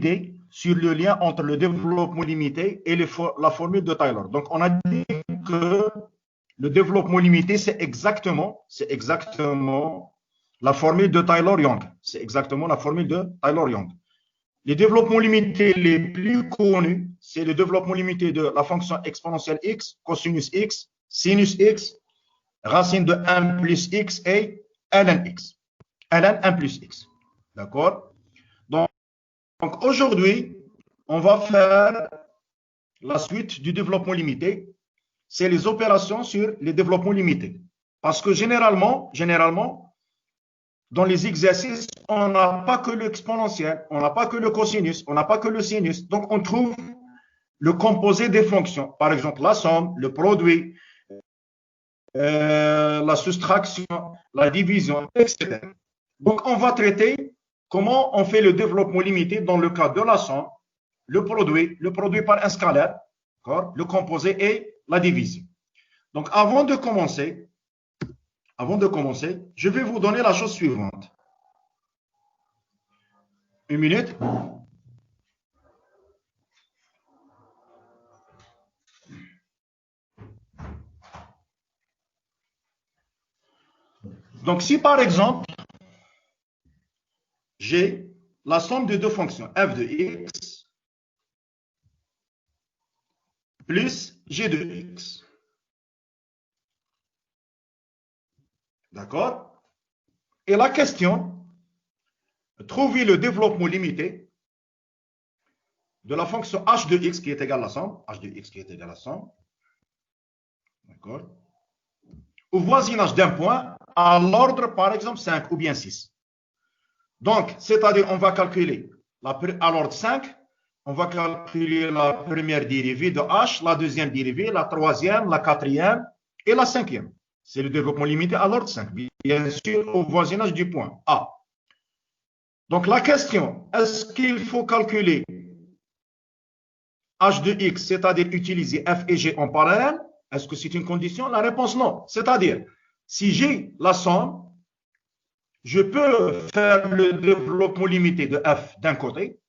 idée sur le lien entre le développement limité et la formule de Taylor. Donc, on a dit que le développement limité, c'est exactement la formule de Taylor-Young. C'est exactement la formule de Taylor-Young. Les développements limités les plus connus, c'est le développement limité de la fonction exponentielle x, cosinus x, sinus x, racine de 1 plus x et ln x. ln 1 plus x. D'accord? Donc aujourd'hui, on va faire la suite du développement limité. C'est les opérations sur les développements limités. Parce que généralement, dans les exercices, on n'a pas que l'exponentiel, on n'a pas que le cosinus, on n'a pas que le sinus. Donc, on trouve le composé des fonctions. Par exemple, la somme, le produit, la soustraction, la division, etc. Donc, on va traiter comment on fait le développement limité dans le cas de la somme, le produit par un scalaire, le composé et la division. Donc, avant de commencer, je vais vous donner la chose suivante. Une minute. Donc, si par exemple, j'ai la somme de deux fonctions, f de x plus g de x. D'accord? Et la question, trouver le développement limité de la fonction h de x qui est égale à la somme, h de x qui est égale à la somme, d'accord, au voisinage d'un point à l'ordre, par exemple, 5 ou bien 6. Donc, c'est-à-dire, on va calculer à l'ordre 5, on va calculer la première dérivée de h, la deuxième dérivée, la troisième, la quatrième et la cinquième. C'est le développement limité à l'ordre 5, bien sûr, au voisinage du point A. Donc, la question, est-ce qu'il faut calculer h de x, c'est-à-dire utiliser f et g en parallèle? Est-ce que c'est une condition? La réponse, non. C'est-à-dire, si j'ai la somme, je peux faire le développement limité de f d'un côté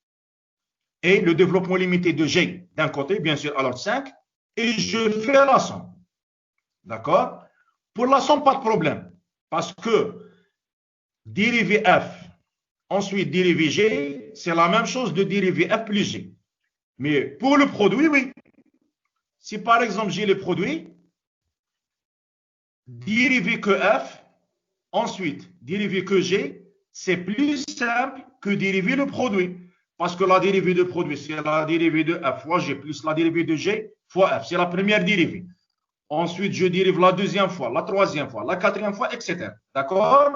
et le développement limité de g d'un côté, bien sûr, à l'ordre 5, et je fais la somme. D'accord? Pour la somme, pas de problème. Parce que dériver f, ensuite dériver g, c'est la même chose de dériver f plus g. Mais pour le produit, oui. Si par exemple j'ai le produit, dériver que f, ensuite dériver que g, c'est plus simple que dériver le produit. Parce que la dérivée de produit, c'est la dérivée de f fois g plus la dérivée de g fois f. C'est la première dérivée. Ensuite, je dérive la deuxième fois, la troisième fois, la quatrième fois, etc. D'accord?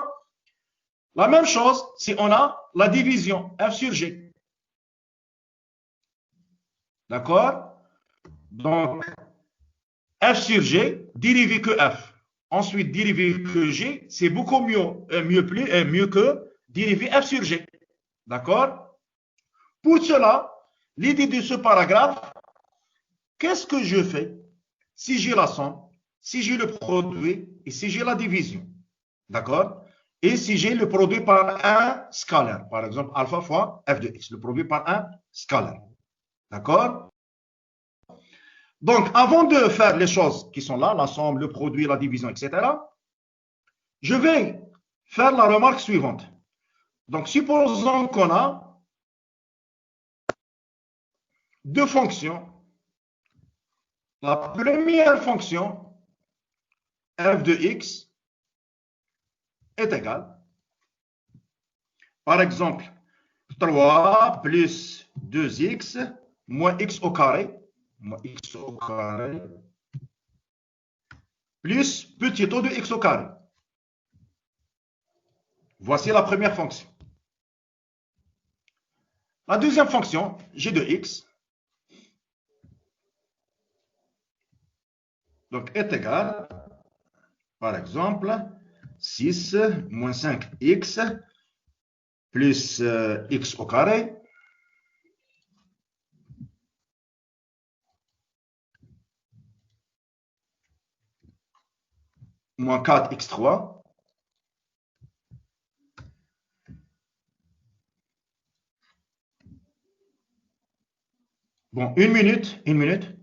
La même chose si on a la division f sur g. D'accord? Donc, f sur g, dérivé que f. Ensuite, dérivé que g, c'est beaucoup mieux que dérivé f sur g. D'accord? Pour cela, l'idée de ce paragraphe, qu'est-ce que je fais si j'ai la somme, si j'ai le produit et si j'ai la division? D'accord? Et si j'ai le produit par un scalaire, par exemple alpha fois f de x, le produit par un scalaire. D'accord? Donc, avant de faire les choses qui sont là, la somme, le produit, la division, etc., je vais faire la remarque suivante. Donc, supposons qu'on a deux fonctions. La première fonction, f de x, est égale, par exemple, 3 plus 2x moins x au carré, plus petit o de x au carré. Voici la première fonction. La deuxième fonction, g de x, donc est égal, par exemple, 6 moins 5x plus x au carré moins 4x3 Bon, une minute, une minute.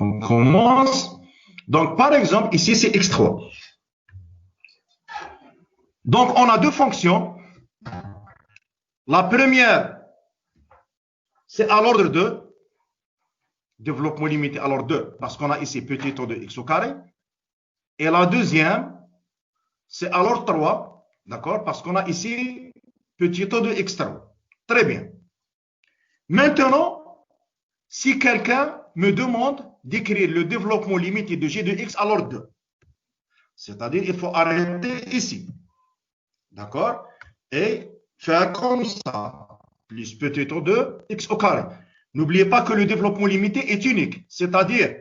On commence. Donc, par exemple, ici, c'est x3. Donc, on a deux fonctions. La première, c'est à l'ordre 2. Développement limité à l'ordre 2, parce qu'on a ici petit taux de x au carré. Et la deuxième, c'est à l'ordre 3, d'accord, parce qu'on a ici petit taux de x3. Très bien. Maintenant, si quelqu'un me demande d'écrire le développement limité de g de x à l'ordre 2, c'est-à-dire il faut arrêter ici, d'accord, et faire comme ça, plus petit taux de x au carré. N'oubliez pas que le développement limité est unique, c'est-à-dire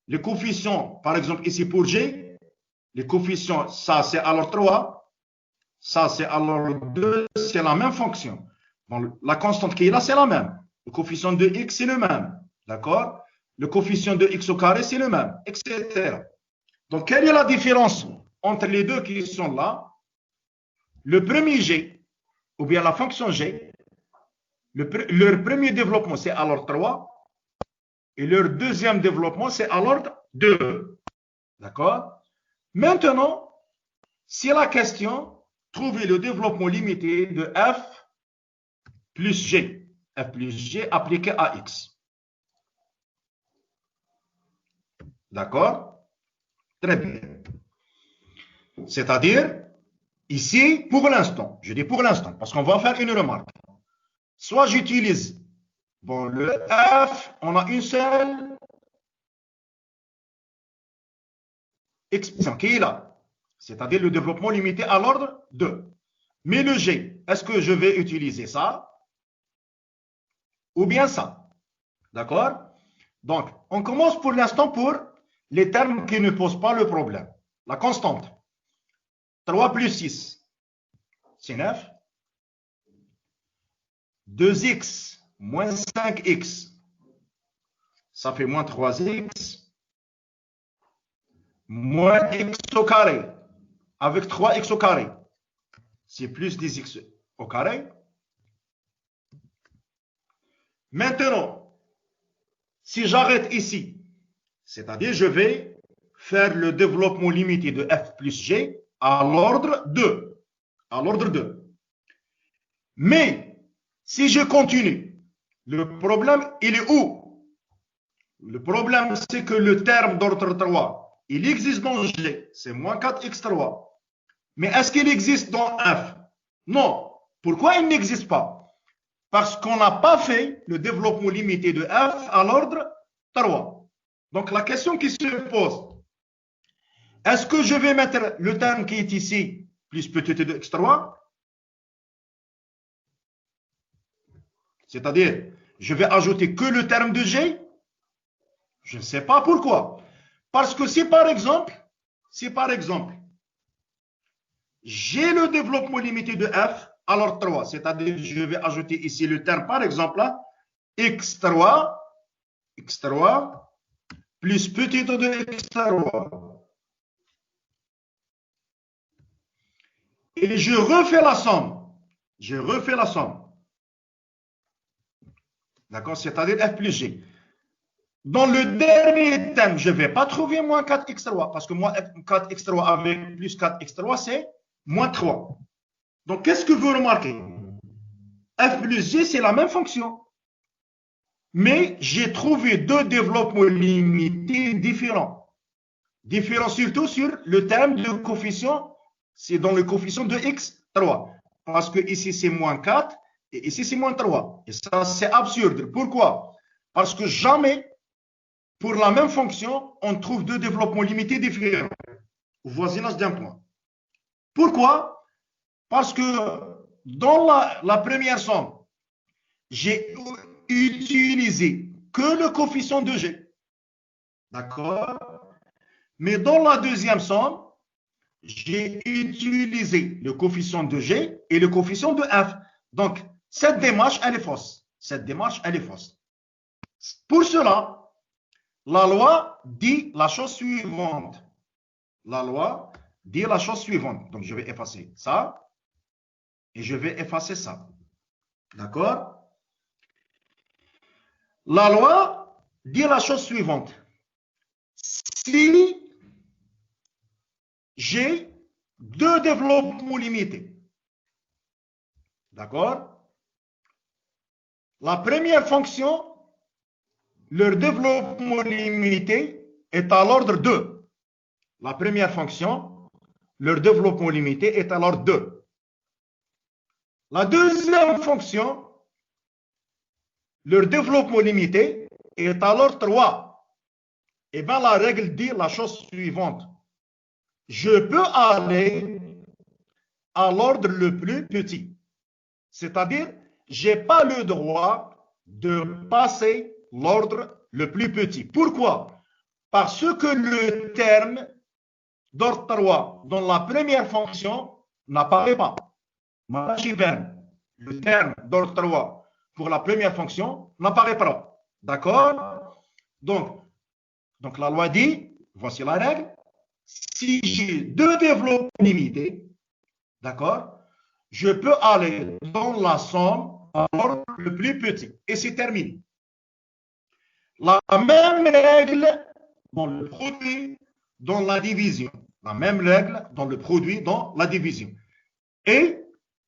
les coefficients, par exemple ici pour g, les coefficients, ça c'est à l'ordre 3, ça c'est à l'ordre 2, c'est la même fonction. Bon, la constante qui est là, c'est la même. Le coefficient de x, c'est le même. D'accord? Le coefficient de x au carré, c'est le même, etc. Donc, quelle est la différence entre les deux qui sont là? Le premier g, ou bien la fonction g, leur premier développement, c'est à l'ordre 3, et leur deuxième développement, c'est à l'ordre 2. D'accord? Maintenant, si la question, trouver le développement limité de f plus g, f plus g appliqué à x. D'accord? Très bien. C'est-à-dire, ici, pour l'instant, je dis pour l'instant, parce qu'on va faire une remarque. Soit j'utilise, bon, le f, on a une seule expression qui est là, c'est-à-dire le développement limité à l'ordre 2. Mais le g, est-ce que je vais utiliser ça ou bien ça? D'accord? Donc, on commence pour l'instant pour les termes qui ne posent pas le problème. La constante. 3 plus 6, c'est 9. 2x moins 5x, ça fait moins 3x, moins x au carré, avec 3x au carré, c'est plus 10x au carré. Maintenant, si j'arrête ici, c'est-à-dire je vais faire le développement limité de f plus g à l'ordre 2. À l'ordre 2. Mais, si je continue, le problème, il est où? Le problème, c'est que le terme d'ordre 3, il existe dans G, c'est moins 4x3. Mais est-ce qu'il existe dans F? Non. Pourquoi il n'existe pas? Parce qu'on n'a pas fait le développement limité de F à l'ordre 3. Donc la question qui se pose, est-ce que je vais mettre le terme qui est ici, plus petit de x3? C'est-à-dire, je vais ajouter que le terme de G? Je ne sais pas pourquoi. Parce que si par exemple, j'ai le développement limité de f à l'ordre 3, c'est-à-dire je vais ajouter ici le terme par exemple x3 plus petit de x3. Et je refais la somme. D'accord? C'est-à-dire f plus g. Dans le dernier terme, je ne vais pas trouver moins 4x3 parce que moins 4x3 avec plus 4x3, c'est moins 3. Donc, qu'est-ce que vous remarquez? F plus g, c'est la même fonction. Mais j'ai trouvé deux développements limités différents. Différents surtout sur le terme de coefficient, c'est dans le coefficient de x3. Parce que ici c'est moins 4 et ici c'est moins 3. Et ça c'est absurde. Pourquoi? Parce que jamais, pour la même fonction, on trouve deux développements limités différents au voisinage d'un point. Pourquoi? Parce que dans la première somme, j'ai utilisé que le coefficient de g. D'accord? Mais dans la deuxième somme, j'ai utilisé le coefficient de g et le coefficient de f. Donc, cette démarche, elle est fausse. Cette démarche, elle est fausse. Pour cela, la loi dit la chose suivante. La loi dit la chose suivante. Donc, je vais effacer ça et je vais effacer ça. D'accord? La loi dit la chose suivante. Si j'ai deux développements limités, d'accord? La première fonction, leur développement limité est à l'ordre 2. La première fonction, leur développement limité est à l'ordre 2. La deuxième fonction, leur développement limité est à l'ordre 3. Et bien la règle dit la chose suivante. Je peux aller à l'ordre le plus petit. C'est-à-dire, je n'ai pas le droit de passer l'ordre le plus petit. Pourquoi? Parce que le terme d'ordre 3 dans la première fonction n'apparaît pas. Le terme d'ordre 3 pour la première fonction n'apparaît pas. D'accord? Donc, la loi dit, voici la règle, si j'ai deux développements limités, d'accord, je peux aller dans la somme à l'ordre le plus petit. Et c'est terminé. La même règle dans le produit, dans la division. La même règle dans le produit, dans la division. Et,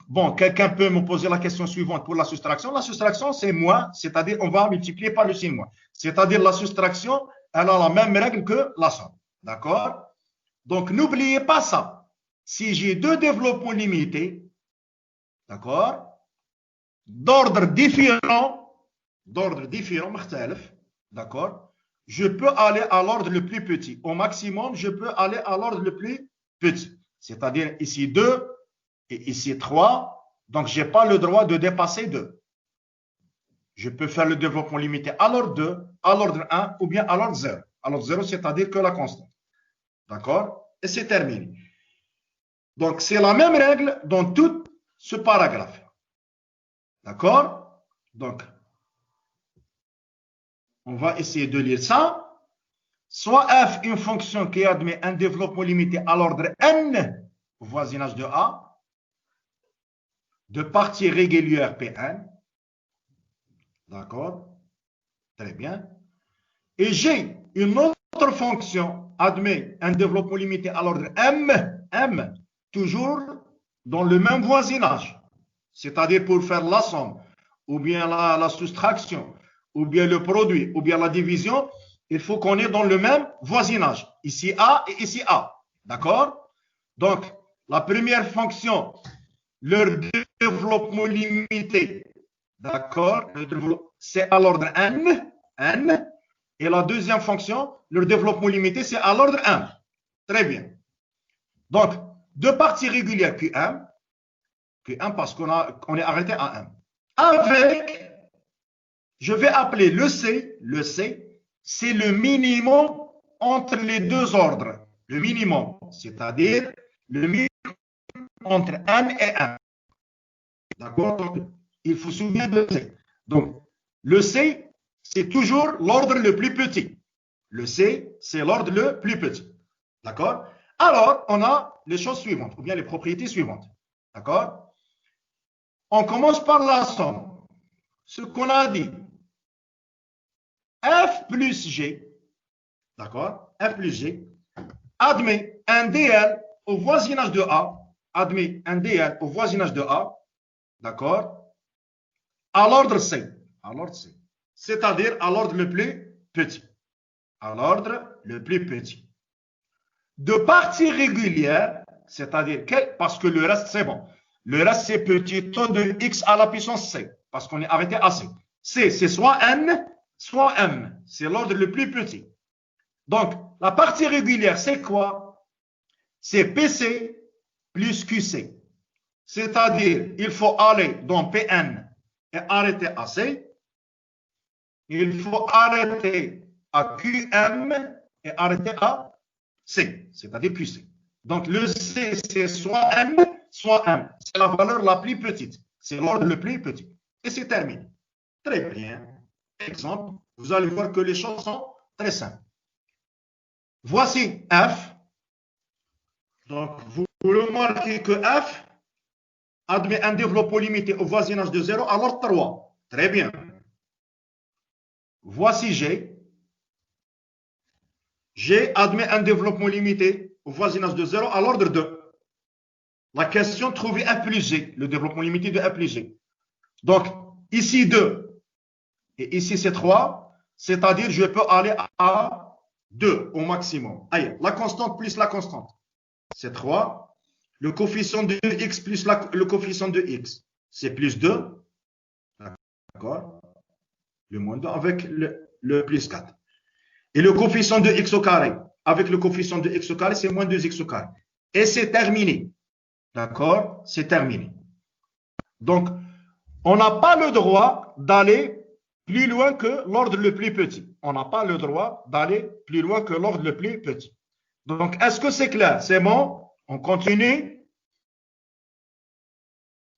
bon, quelqu'un peut me poser la question suivante pour la soustraction. La soustraction, c'est moins, c'est-à-dire on va multiplier par le signe moins. C'est-à-dire la soustraction, elle a la même règle que la somme. D'accord? Donc, n'oubliez pas ça. Si j'ai deux développements limités, d'accord, d'ordre différent, d'accord, je peux aller à l'ordre le plus petit. Au maximum, je peux aller à l'ordre le plus petit. C'est-à-dire ici 2 et ici 3. Donc, je n'ai pas le droit de dépasser 2. Je peux faire le développement limité à l'ordre 2, à l'ordre 1 ou bien à l'ordre 0. À l'ordre 0, c'est-à-dire que la constante. D'accord? Et c'est terminé. Donc, c'est la même règle dans tout ce paragraphe. D'accord? Donc, on va essayer de lire ça. Soit f, une fonction qui admet un développement limité à l'ordre n, au voisinage de A, de partie régulière Pn. D'accord? Très bien. Et j'ai une autre fonction admet un développement limité à l'ordre m, toujours dans le même voisinage. C'est-à-dire pour faire la somme, ou bien la soustraction, ou bien le produit, ou bien la division, il faut qu'on est dans le même voisinage. Ici A et ici A. D'accord? Donc, la première fonction, leur développement limité, d'accord, c'est à l'ordre n. Et la deuxième fonction, leur développement limité, c'est à l'ordre 1. Très bien. Donc, deux parties régulières Q1 parce qu'on est arrêté à 1. Avec, je vais appeler le C, c'est le minimum entre les deux ordres. Le minimum, c'est-à-dire le minimum entre n et 1. D'accord? Il faut se souvenir de C. Donc, le C, c'est toujours l'ordre le plus petit. Le C, c'est l'ordre le plus petit. D'accord? Alors, on a les choses suivantes, ou bien les propriétés suivantes. D'accord? On commence par la somme. Ce qu'on a dit. F plus G, d'accord? F plus G, admet un DL au voisinage de A, d'accord? À l'ordre C. c'est-à-dire à l'ordre le plus petit. À l'ordre le plus petit. De partie régulière, c'est-à-dire parce que le reste, c'est bon. Le reste, c'est petit taux de x à la puissance c, parce qu'on est arrêté à c. C, c'est soit n, soit m. C'est l'ordre le plus petit. Donc, la partie régulière, c'est quoi? C'est PC plus QC. C'est-à-dire, il faut aller dans Pn et arrêter à C. Il faut arrêter à QM et arrêter à C, c'est-à-dire QC. Donc, le C, c'est soit M, soit M. C'est la valeur la plus petite. C'est l'ordre le plus petit. Et c'est terminé. Très bien. Exemple, vous allez voir que les choses sont très simples. Voici F. Donc, vous remarquez que F admet un développement limité au voisinage de 0 à l'ordre 3. Très bien. Voici G. G admet un développement limité au voisinage de 0 à l'ordre 2. La question, trouver F plus G, le développement limité de F plus G. Donc, ici 2 et ici c'est 3, c'est-à-dire je peux aller à 2 au maximum. Allez, la constante plus la constante, c'est 3. Le coefficient de x plus le coefficient de x, c'est plus 2. D'accord? Le moins 2 avec le plus 4. Et le coefficient de x au carré, avec le coefficient de x au carré, c'est moins 2x au carré. Et c'est terminé. D'accord? C'est terminé. Donc, on n'a pas le droit d'aller plus loin que l'ordre le plus petit. On n'a pas le droit d'aller plus loin que l'ordre le plus petit. Donc, est-ce que c'est clair? C'est bon? On continue?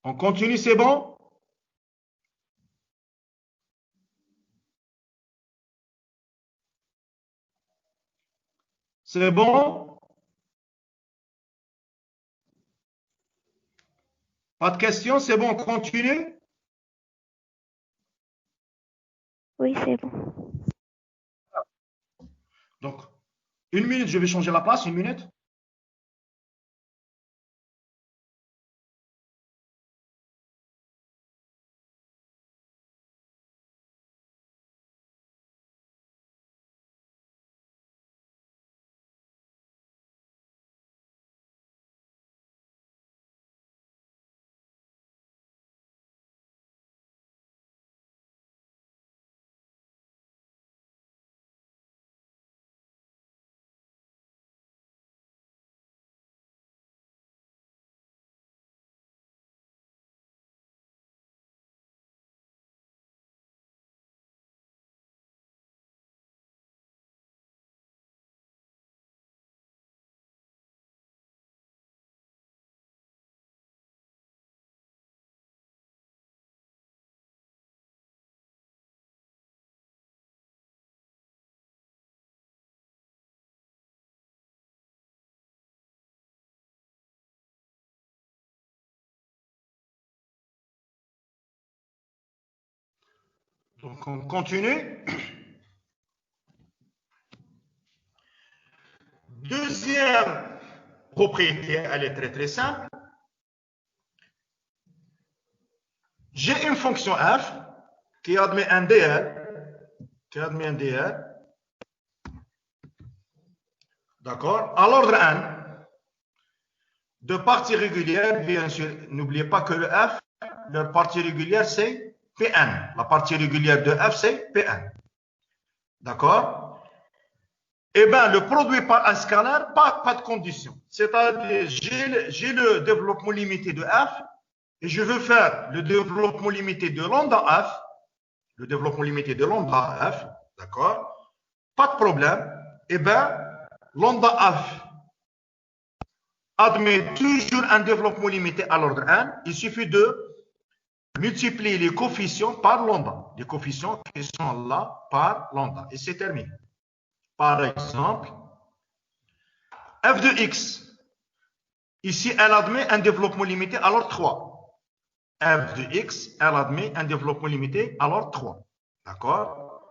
On continue, c'est bon? C'est bon? Pas de questions? C'est bon, on continue? Oui, c'est bon. Donc, une minute, je vais changer la place, une minute. Donc, on continue. Deuxième propriété, elle est très très simple. J'ai une fonction f qui admet un dr, d'accord, à l'ordre n, de parties régulières, bien sûr, n'oubliez pas que le f, leur partie régulière, c'est Pn. La partie régulière de f, c'est Pn. D'accord? Eh bien, le produit par un scalaire, pas de condition. C'est-à-dire, j'ai le développement limité de f, et je veux faire le développement limité de lambda f, le développement limité de lambda f, d'accord? Pas de problème. Eh bien, lambda f admet toujours un développement limité à l'ordre n. Il suffit de multiplier les coefficients par lambda. Les coefficients qui sont là par lambda. Et c'est terminé. Par exemple, f de x. Ici, elle admet un développement limité à l'ordre 3. F de x, elle admet un développement limité à l'ordre 3. D'accord?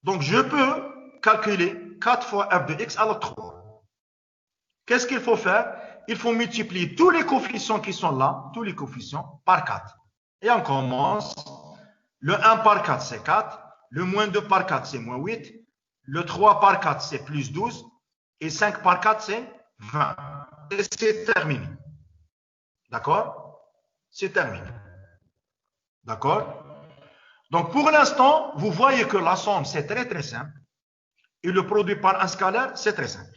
Donc, je peux calculer 4 fois f de x à l'ordre 3. Qu'est-ce qu'il faut faire? Il faut multiplier tous les coefficients qui sont là, tous les coefficients, par 4. Et on commence. Le 1 par 4, c'est 4. Le moins 2 par 4, c'est moins 8. Le 3 par 4, c'est plus 12. Et 5 par 4, c'est 20. Et c'est terminé. D'accord? C'est terminé. D'accord? Donc, pour l'instant, vous voyez que la somme, c'est très, très simple. Et le produit par un scalaire, c'est très simple.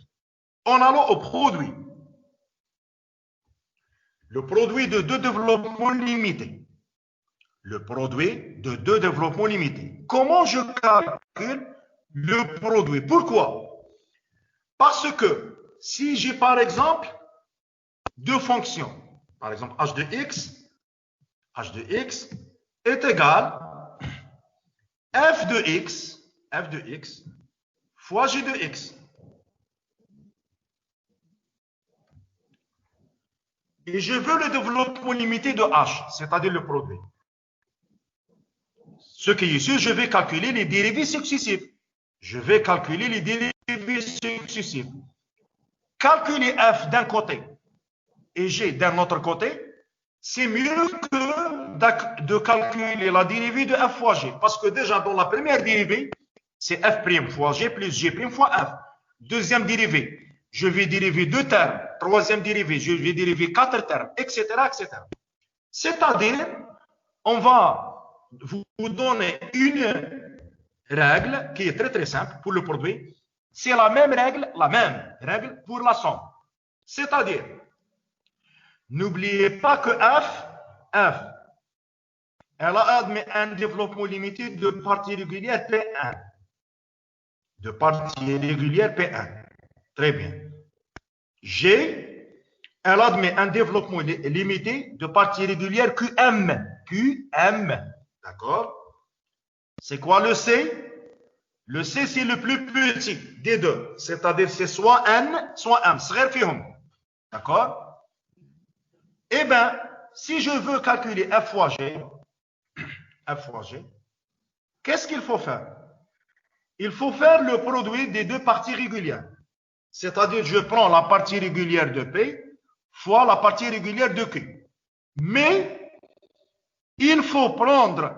En allant au produit. Le produit de deux développements limités. Le produit de deux développements limités. Comment je calcule le produit? Pourquoi? Parce que si j'ai par exemple deux fonctions, par exemple h de x est égal f de x fois g de x. Et je veux le développement limité de h, c'est-à-dire le produit. Ce qui est ici, je vais calculer les dérivés successifs. Je vais calculer les dérivés successifs. Calculer f d'un côté et g d'un autre côté, c'est mieux que de calculer la dérivée de f fois g. Parce que déjà, dans la première dérivée, c'est f' fois g plus g' fois f. Deuxième dérivée, je vais dériver deux termes. Troisième dérivée, je vais dériver quatre termes, etc., etc. C'est-à-dire, on va vous donner une règle qui est très, très simple pour le produit. C'est la même règle pour la somme. C'est-à-dire, n'oubliez pas que f, elle admet un développement limité de partie régulière P1. De partie régulière P1. Très bien. G, elle admet un développement limité de partie régulière QM. QM. D'accord? C'est quoi le C? Le C, c'est le plus petit des deux. C'est-à-dire, c'est soit N, soit M. D'accord? Eh bien, si je veux calculer F fois G, qu'est-ce qu'il faut faire? Il faut faire le produit des deux parties régulières. C'est-à-dire, je prends la partie régulière de P fois la partie régulière de Q. Mais, il faut prendre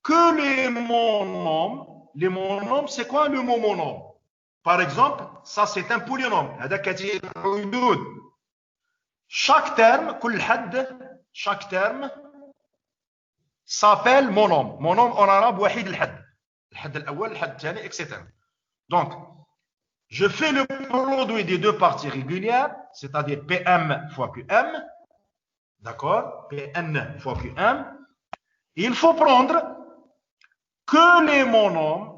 que les monômes. Les monômes, c'est quoi le mot monôme? Par exemple, ça c'est un polynôme. Chaque terme s'appelle monôme. Monôme en arabe, wahid al-had. الحد الأول الحد الثاني etc. Donc, je fais le produit des deux parties régulières, c'est-à-dire PM fois QM, d'accord, PN fois QM. Il faut prendre que les monômes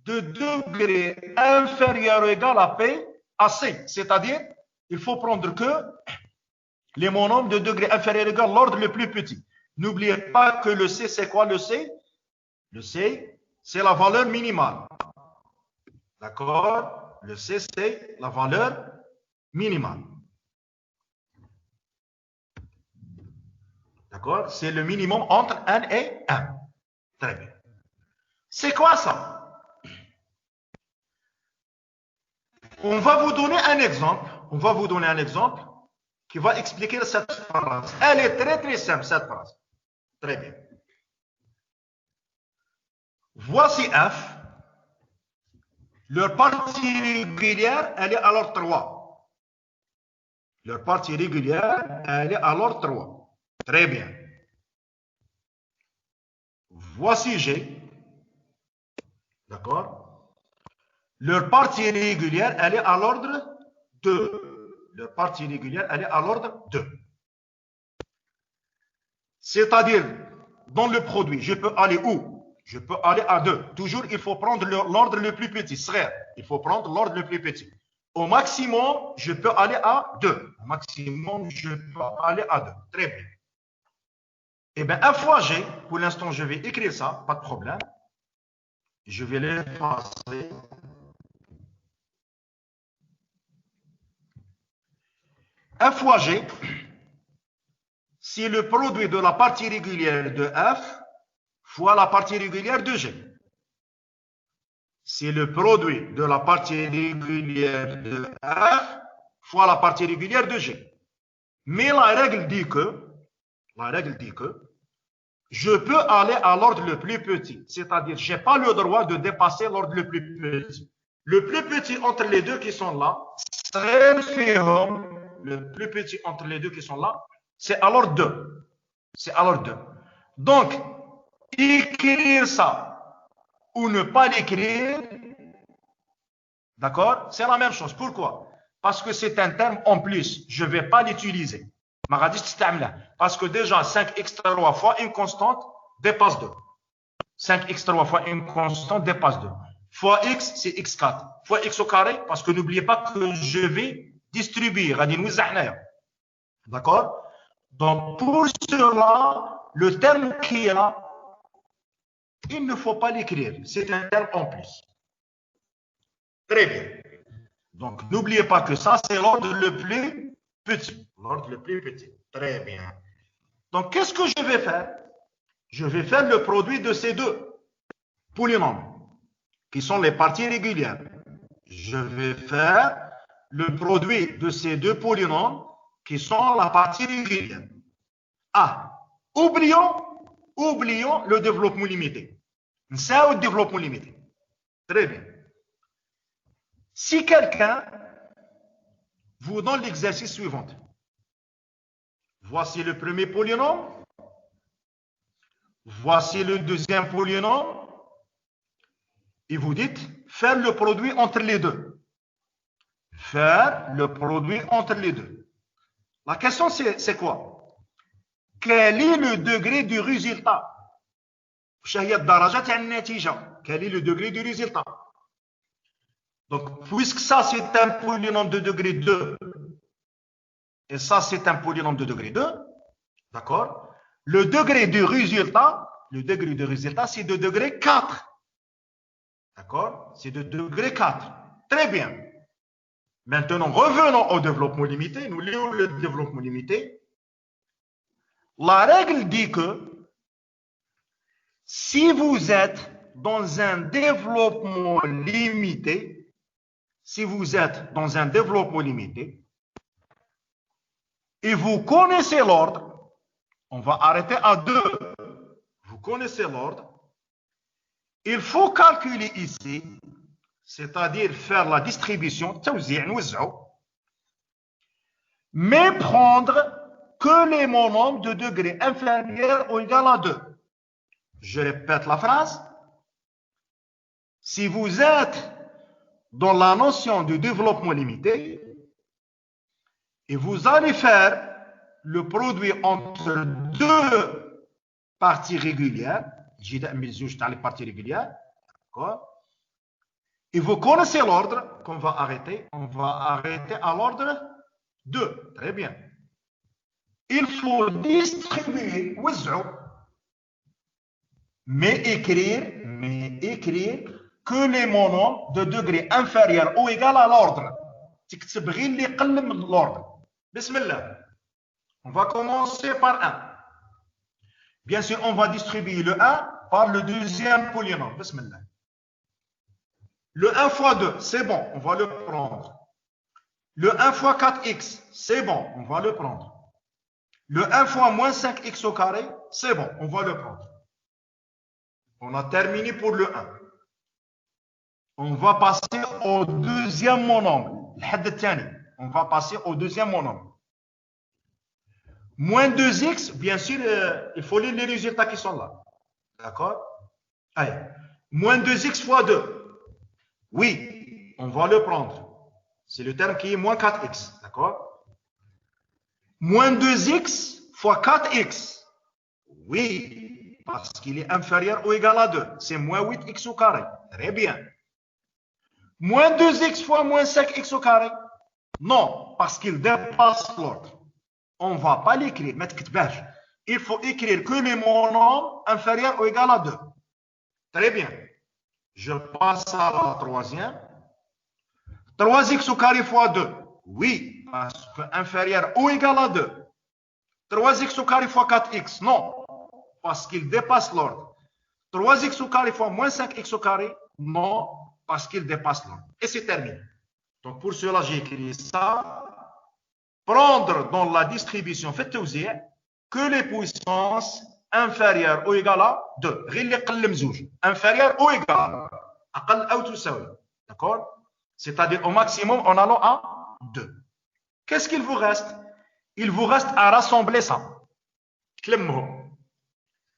de degré inférieur ou égal à P à C, c'est-à-dire il faut prendre que les monômes de degré inférieur ou égal à l'ordre le plus petit. N'oubliez pas que le C, c'est quoi le C? Le C, c'est la valeur minimale. D'accord? Le C, c'est la valeur minimale. D'accord? C'est le minimum entre N et M. Très bien. C'est quoi ça? On va vous donner un exemple. Qui va expliquer cette phrase. Elle est très très simple, cette phrase. Très bien. Voici F. Leur partie régulière, elle est à l'ordre 3. Leur partie régulière, elle est à l'ordre 3. Très bien. Voici G. D'accord? Leur partie régulière, elle est à l'ordre 2. Leur partie régulière, elle est à l'ordre 2. C'est-à-dire, dans le produit, je peux aller où? Je peux aller à 2. Toujours, il faut prendre l'ordre le plus petit. Il faut prendre l'ordre le plus petit. Au maximum, je peux aller à 2. Au maximum, je peux aller à 2. Très bien. Eh bien, F fois G, pour l'instant, je vais écrire ça, pas de problème. Je vais l'effacer. F fois G, c'est le produit de la partie régulière de F fois la partie régulière de G. C'est le produit de la partie régulière de F fois la partie régulière de G. Mais la règle dit que je peux aller à l'ordre le plus petit. C'est-à-dire, je n'ai pas le droit de dépasser l'ordre le plus petit. Le plus petit entre les deux qui sont là, le plus petit entre les deux qui sont là, c'est alors 2. C'est alors 2. Donc, écrire ça ou ne pas l'écrire, d'accord, c'est la même chose. Pourquoi? Parce que c'est un terme en plus. Je ne vais pas l'utiliser. Parce que déjà, 5x3 fois une constante dépasse 2. 5x3 fois une constante dépasse 2. Fois x, c'est x4. Fois x au carré, parce que n'oubliez pas que je vais distribuer. D'accord? Donc, pour cela, le terme qu'il y a, il ne faut pas l'écrire. C'est un terme en plus. Très bien. Donc, n'oubliez pas que ça, c'est l'ordre le plus petit. L'ordre le plus petit. Très bien. Donc, qu'est-ce que je vais faire? Je vais faire le produit de ces deux polynômes, qui sont les parties régulières. Je vais faire le produit de ces deux polynômes, qui sont la partie régulière. Ah, oublions le développement limité. Ça, le développement limité. Très bien. Si quelqu'un vous donne l'exercice suivant, voici le premier polynôme, voici le deuxième polynôme, et vous dites faire le produit entre les deux. Faire le produit entre les deux. La question, c'est quoi? Quel est le degré du résultat? Quel est le degré du résultat? Donc, puisque ça, c'est un polynôme de degré 2, et ça, c'est un polynôme de degré 2, d'accord? Le degré du résultat, c'est de degré 4. D'accord? C'est de degré 4. Très bien. Maintenant, revenons au développement limité. Nous lisons le développement limité. La règle dit que si vous êtes dans un développement limité, et vous connaissez l'ordre, on va arrêter à 2. Vous connaissez l'ordre. Il faut calculer ici, c'est-à-dire faire la distribution, mais prendre que les monômes de degré inférieur ou égal à 2. Je répète la phrase. Si vous êtes dans la notion du développement limité, et vous allez faire le produit entre deux parties régulières, et vous connaissez l'ordre qu'on va arrêter. On va arrêter à l'ordre 2. Très bien. Il faut distribuer, mais écrire que les monômes de degré inférieur ou égal à l'ordre. تكتب غير اللي يقل من l'ordre. Bismillah. On va commencer par 1. Bien sûr, on va distribuer le 1 par le deuxième polynôme. Bismillah. Le 1 fois 2, c'est bon, on va le prendre. Le 1 fois 4x, c'est bon, on va le prendre. Le 1 fois moins 5x au carré, c'est bon, on va le prendre. On a terminé pour le 1. On va passer au deuxième monôme. On va passer au deuxième monôme. Moins 2x, bien sûr, il faut lire les résultats qui sont là. D'accord? Allez. Moins 2x fois 2. Oui, on va le prendre. C'est le terme qui est moins 4x. D'accord? Moins 2x fois 4x. Oui, parce qu'il est inférieur ou égal à 2. C'est moins 8x au carré. Très bien. Moins 2x fois moins 5x au carré. Non, parce qu'il dépasse l'ordre. On ne va pas l'écrire. Il faut écrire que les monômes inférieurs ou égal à 2. Très bien. Je passe à la troisième. 3x au carré fois 2. Oui, parce que inférieur ou égal à 2. 3x au carré fois 4x. Non, parce qu'il dépasse l'ordre. 3x au carré fois moins 5x au carré. Non, parce qu'il dépasse l'ordre. Et c'est terminé. Donc pour cela, j'ai écrit ça. Prendre dans la distribution, faites que les puissances inférieur ou égal à 2. Inférieur ou égal à d'accord? C'est-à-dire au maximum en allant à 2. Qu'est-ce qu'il vous reste? Il vous reste à rassembler ça.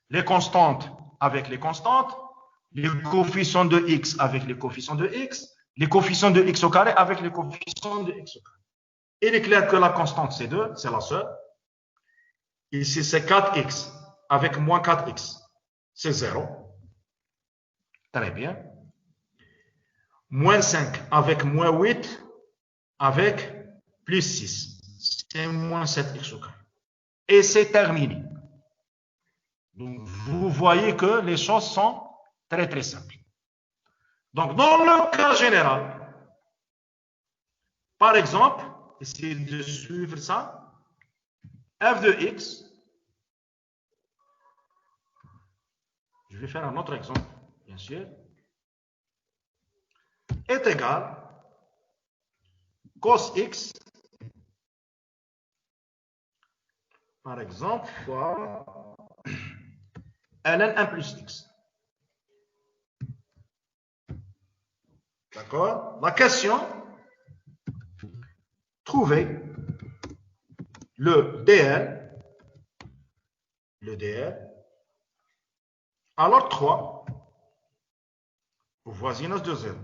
Les constantes avec les constantes, les coefficients de x avec les coefficients de x, les coefficients de x au carré avec les coefficients de x au carré. Il est clair que la constante c'est 2, c'est la seule. Ici c'est 4x avec moins 4x, c'est 0. Très bien. Moins 5 avec moins 8 avec plus 6. C'est moins 7x au carré. Et c'est terminé. Donc, vous voyez que les choses sont très très simples. Donc, dans le cas général, par exemple, essayez de suivre ça, f de x, je vais faire un autre exemple, bien sûr, est égal cos x, par exemple, fois ln 1 plus x. D'accord? La question, trouver le dl, alors 3 au voisinage de 0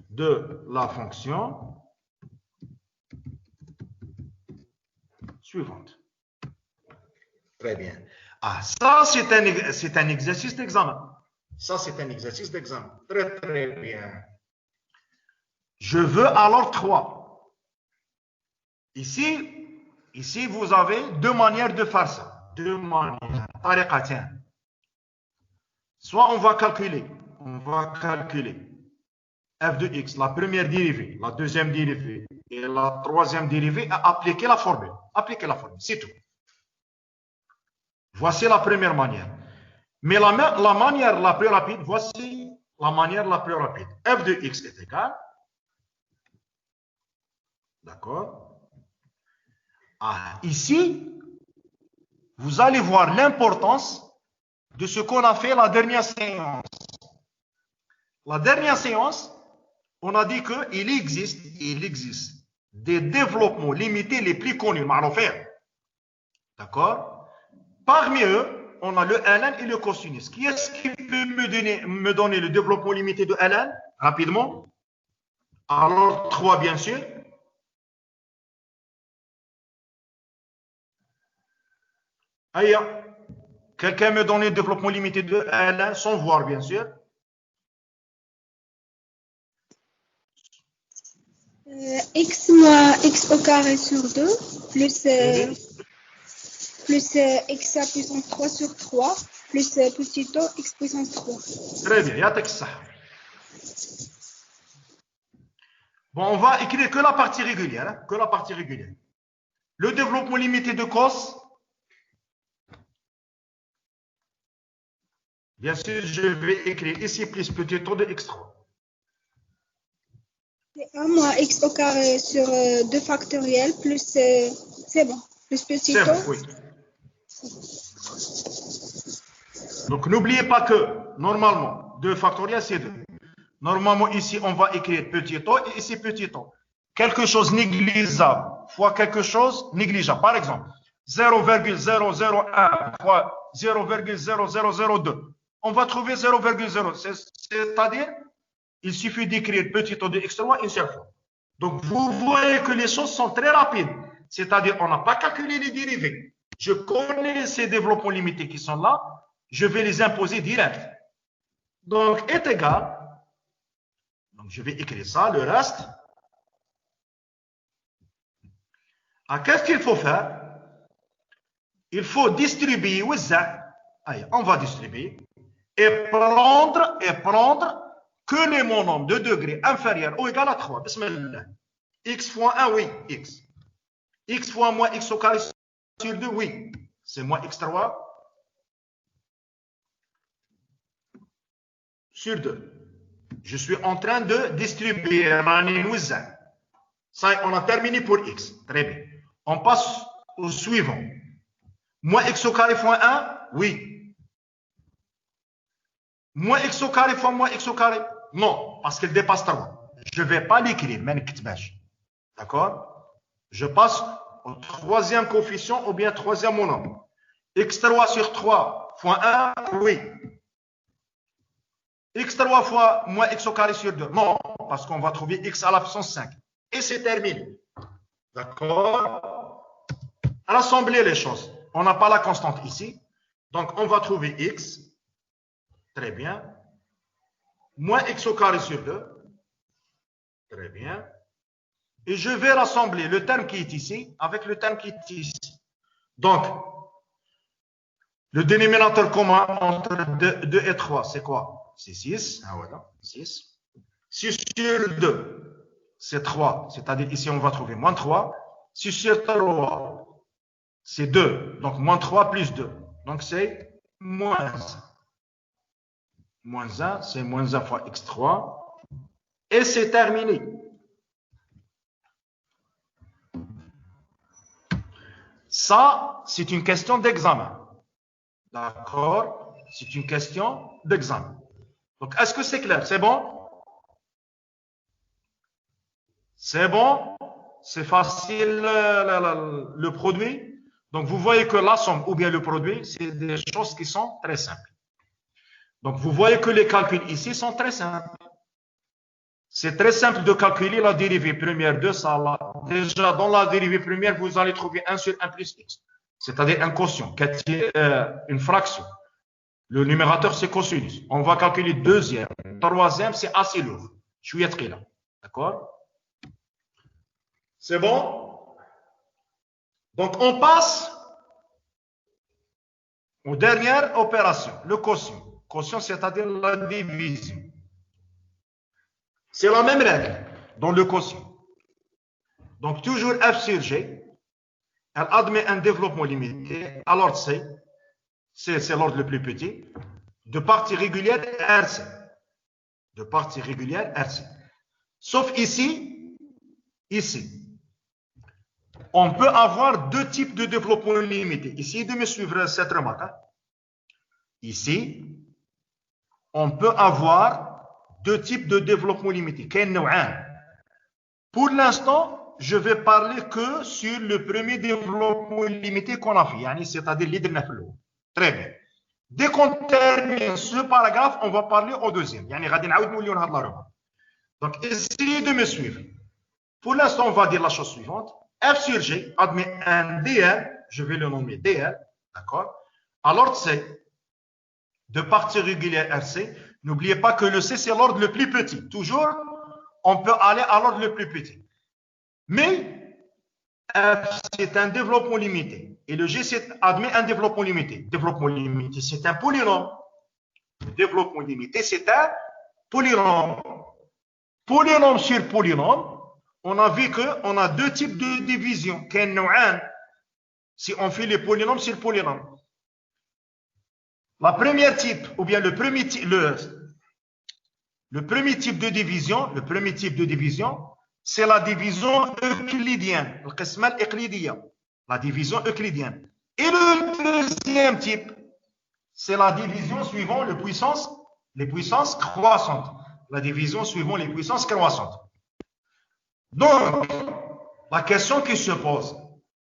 de la fonction suivante. Très bien. Ah, ça, c'est un exercice d'examen. Ça, c'est un exercice d'examen. Très, très bien. Je veux alors 3. Ici, vous avez deux manières de faire ça. Deux manières. Soit on va calculer f de x, la première dérivée, la deuxième dérivée et la troisième dérivée, à appliquer la formule. Appliquer la formule, c'est tout. Voici la première manière. Mais la manière la plus rapide, voici la manière la plus rapide. f de x est égal. D'accord? Ah, ici, vous allez voir l'importance de ce qu'on a fait la dernière séance. La dernière séance, on a dit qu'il existe des développements limités les plus connus, d'accord? Parmi eux, on a le ln et le cosinus. Qui est-ce qui peut me donner le développement limité de ln rapidement? Alors, 3, bien sûr. Aïe, quelqu'un me donne le développement limité de ln sans voir, bien sûr. X moins x au carré sur 2 plus x à puissance 3 sur 3 plus petit o x puissance 3. Très bien, yatek ça. Bon, on va écrire que la partie régulière. Hein, que la partie régulière. Le développement limité de cos. Bien sûr, je vais écrire ici plus petit o de x3. C'est 1 moins x au carré sur 2 factoriels plus, c'est bon, plus petit o. C'est bon, oui. Donc, n'oubliez pas que, normalement, 2 factoriels, c'est 2. Normalement, ici, on va écrire petit o et ici, petit o. Quelque chose négligeable fois quelque chose négligeable. Par exemple, 0,001 fois 0,0002. On va trouver 0,0. C'est-à-dire, il suffit d'écrire petit o de x3 une seule fois. Donc, vous voyez que les choses sont très rapides. C'est-à-dire, on n'a pas calculé les dérivés. Je connais ces développements limités qui sont là. Je vais les imposer direct. Donc, est égal. Donc, je vais écrire ça, le reste. Ah, qu'est-ce qu'il faut faire? Il faut distribuer. Allez, on va distribuer. Et prendre que les monomes de degré inférieur ou égal à 3. Bismillah. X fois 1, oui, x. X fois moins x au carré sur 2, oui. C'est moins x3 sur 2. Je suis en train de distribuer. Ça, on a terminé pour x. Très bien. On passe au suivant. Moins x au carré fois 1, oui. Moins x au carré fois moins x au carré, non, parce qu'il dépasse 3. Je ne vais pas l'écrire, d'accord? Je passe au troisième coefficient ou bien troisième monombre. x3 sur 3 fois 1, oui. x3 fois moins x au carré sur 2, non, parce qu'on va trouver x à la puissance 5. Et c'est terminé. D'accord? Rassembler les choses. On n'a pas la constante ici. Donc, on va trouver x. Très bien. Moins x au carré sur 2. Très bien. Et je vais rassembler le terme qui est ici avec le terme qui est ici. Donc, le dénominateur commun entre 2 et 3, c'est quoi? C'est 6. Ah, voilà, 6. 6 sur 2, c'est 3. C'est-à-dire ici, on va trouver moins 3. 6 sur 3, c'est 2. Donc, moins 3 plus 2. Donc, c'est moins 1. Moins 1, c'est moins 1 fois x3. Et c'est terminé. Ça, c'est une question d'examen. D'accord? C'est une question d'examen. Donc, est-ce que c'est clair? C'est bon? C'est bon? C'est facile le produit? Donc, vous voyez que la somme ou bien le produit, c'est des choses qui sont très simples. Donc, vous voyez que les calculs ici sont très simples. C'est très simple de calculer la dérivée première de ça. Déjà, dans la dérivée première, vous allez trouver 1 sur 1 plus x, c'est-à-dire un quotient, une fraction. Le numérateur, c'est cosinus. On va calculer deuxième. Troisième, c'est assez lourd. Je suis très là. D'accord? C'est bon? Donc, on passe aux dernières opérations. Le quotient. Quotient, c'est-à-dire la division. C'est la même règle dans le quotient. Donc, toujours f sur g, elle admet un développement limité à l'ordre c, c'est l'ordre le plus petit, de partie régulière RC. De partie régulière RC. Sauf ici, on peut avoir deux types de développement limité. Ici, de me suivre cette remarque. Hein. Ici, on peut avoir deux types de développement limité. Pour l'instant, je vais parler que sur le premier développement limité qu'on a fait, c'est-à-dire l'idée de l'eau. Très bien. Dès qu'on termine ce paragraphe, on va parler au deuxième. Donc, essayez de me suivre. Pour l'instant, on va dire la chose suivante. F sur G admet un DR, je vais le nommer DR, d'accord? À l'ordre C, de partie régulière RC, n'oubliez pas que le C, c'est l'ordre le plus petit. Toujours, on peut aller à l'ordre le plus petit. Mais F, c'est un développement limité. Et le G, admet un développement limité. Développement limité, c'est un polynôme. Le développement limité, c'est un polynôme. Polynôme sur polynôme, on a vu qu'on a deux types de division. Si on fait les polynômes sur polynôme. La première type, ou bien le premier type de division, c'est la division euclidienne. La division euclidienne. Et le deuxième type, c'est la division suivant les puissances croissantes. La division suivant les puissances croissantes. Donc, la question qui se pose,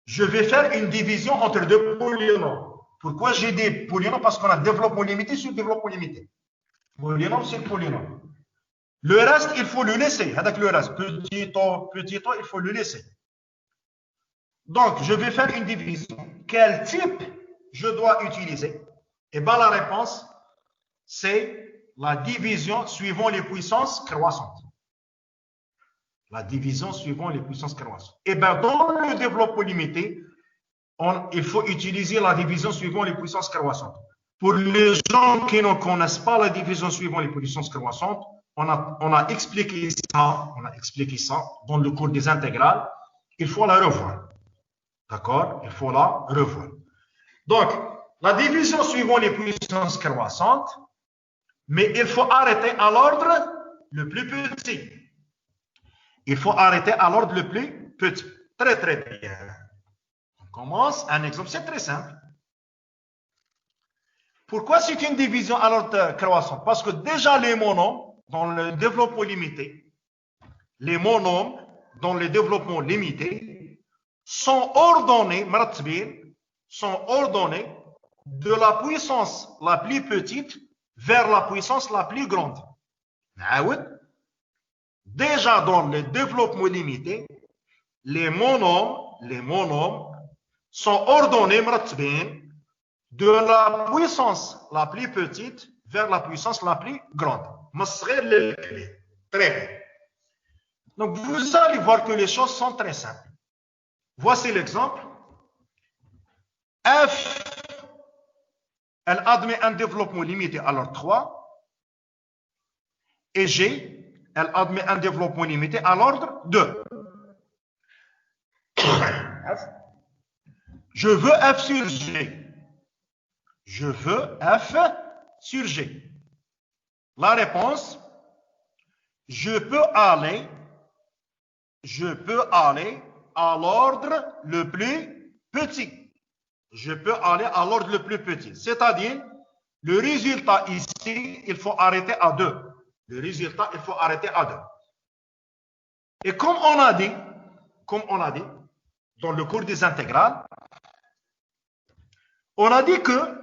je vais faire une division entre deux polynômes. Pourquoi j'ai des polynômes? Parce qu'on a développement limité sur développement limité. Polynôme sur polynôme. Le reste, il faut le laisser. Avec le reste, petit o, il faut le laisser. Donc, je vais faire une division. Quel type je dois utiliser? Eh bien, la réponse, c'est la division suivant les puissances croissantes. La division suivant les puissances croissantes. Eh bien, dans le développement limité, il faut utiliser la division suivant les puissances croissantes. Pour les gens qui ne connaissent pas la division suivant les puissances croissantes, on a expliqué ça dans le cours des intégrales. Il faut la revoir. D'accord? Il faut la revoir. Donc, la division suivant les puissances croissantes, mais il faut arrêter à l'ordre le plus petit. Il faut arrêter à l'ordre le plus petit. Très, très bien. On commence un exemple, c'est très simple. Pourquoi c'est une division à l'ordre croissant? Parce que déjà les monomes, dans le développement limité, les monomes, dans le développement limité, sont ordonnés de la puissance la plus petite vers la puissance la plus grande. Déjà dans le développement limité, les monomes sont ordonnés de la puissance la plus petite vers la puissance la plus grande. Très bien. Donc, vous allez voir que les choses sont très simples. Voici l'exemple. F, elle admet un développement limité à l'ordre 3. Et G, elle admet un développement limité à l'ordre 2. Je veux F sur G. Je veux F sur G. La réponse, je peux aller à l'ordre le plus petit. Je peux aller à l'ordre le plus petit. C'est-à-dire, le résultat ici, il faut arrêter à 2. Le résultat, il faut arrêter à 2. Et comme on a dit, dans le cours des intégrales, on a dit que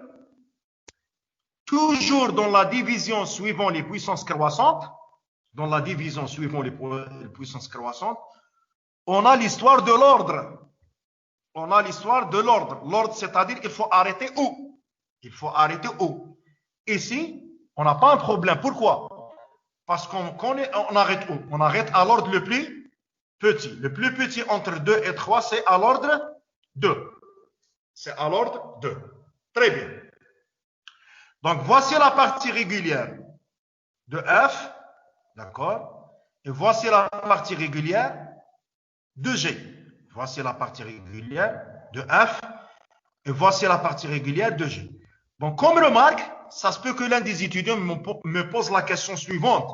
toujours dans la division suivant les puissances croissantes, on a l'histoire de l'ordre. L'ordre, c'est-à-dire qu'il faut arrêter où? Ici, on n'a pas un problème. Pourquoi? Parce qu'on arrête où? On arrête à l'ordre le plus petit. Le plus petit entre 2 et 3, c'est à l'ordre 2. Très bien. Donc, voici la partie régulière de F. D'accord? Et voici la partie régulière de G. Voici la partie régulière de F. Et voici la partie régulière de G. Bon, comme remarque, ça se peut que l'un des étudiants me pose la question suivante.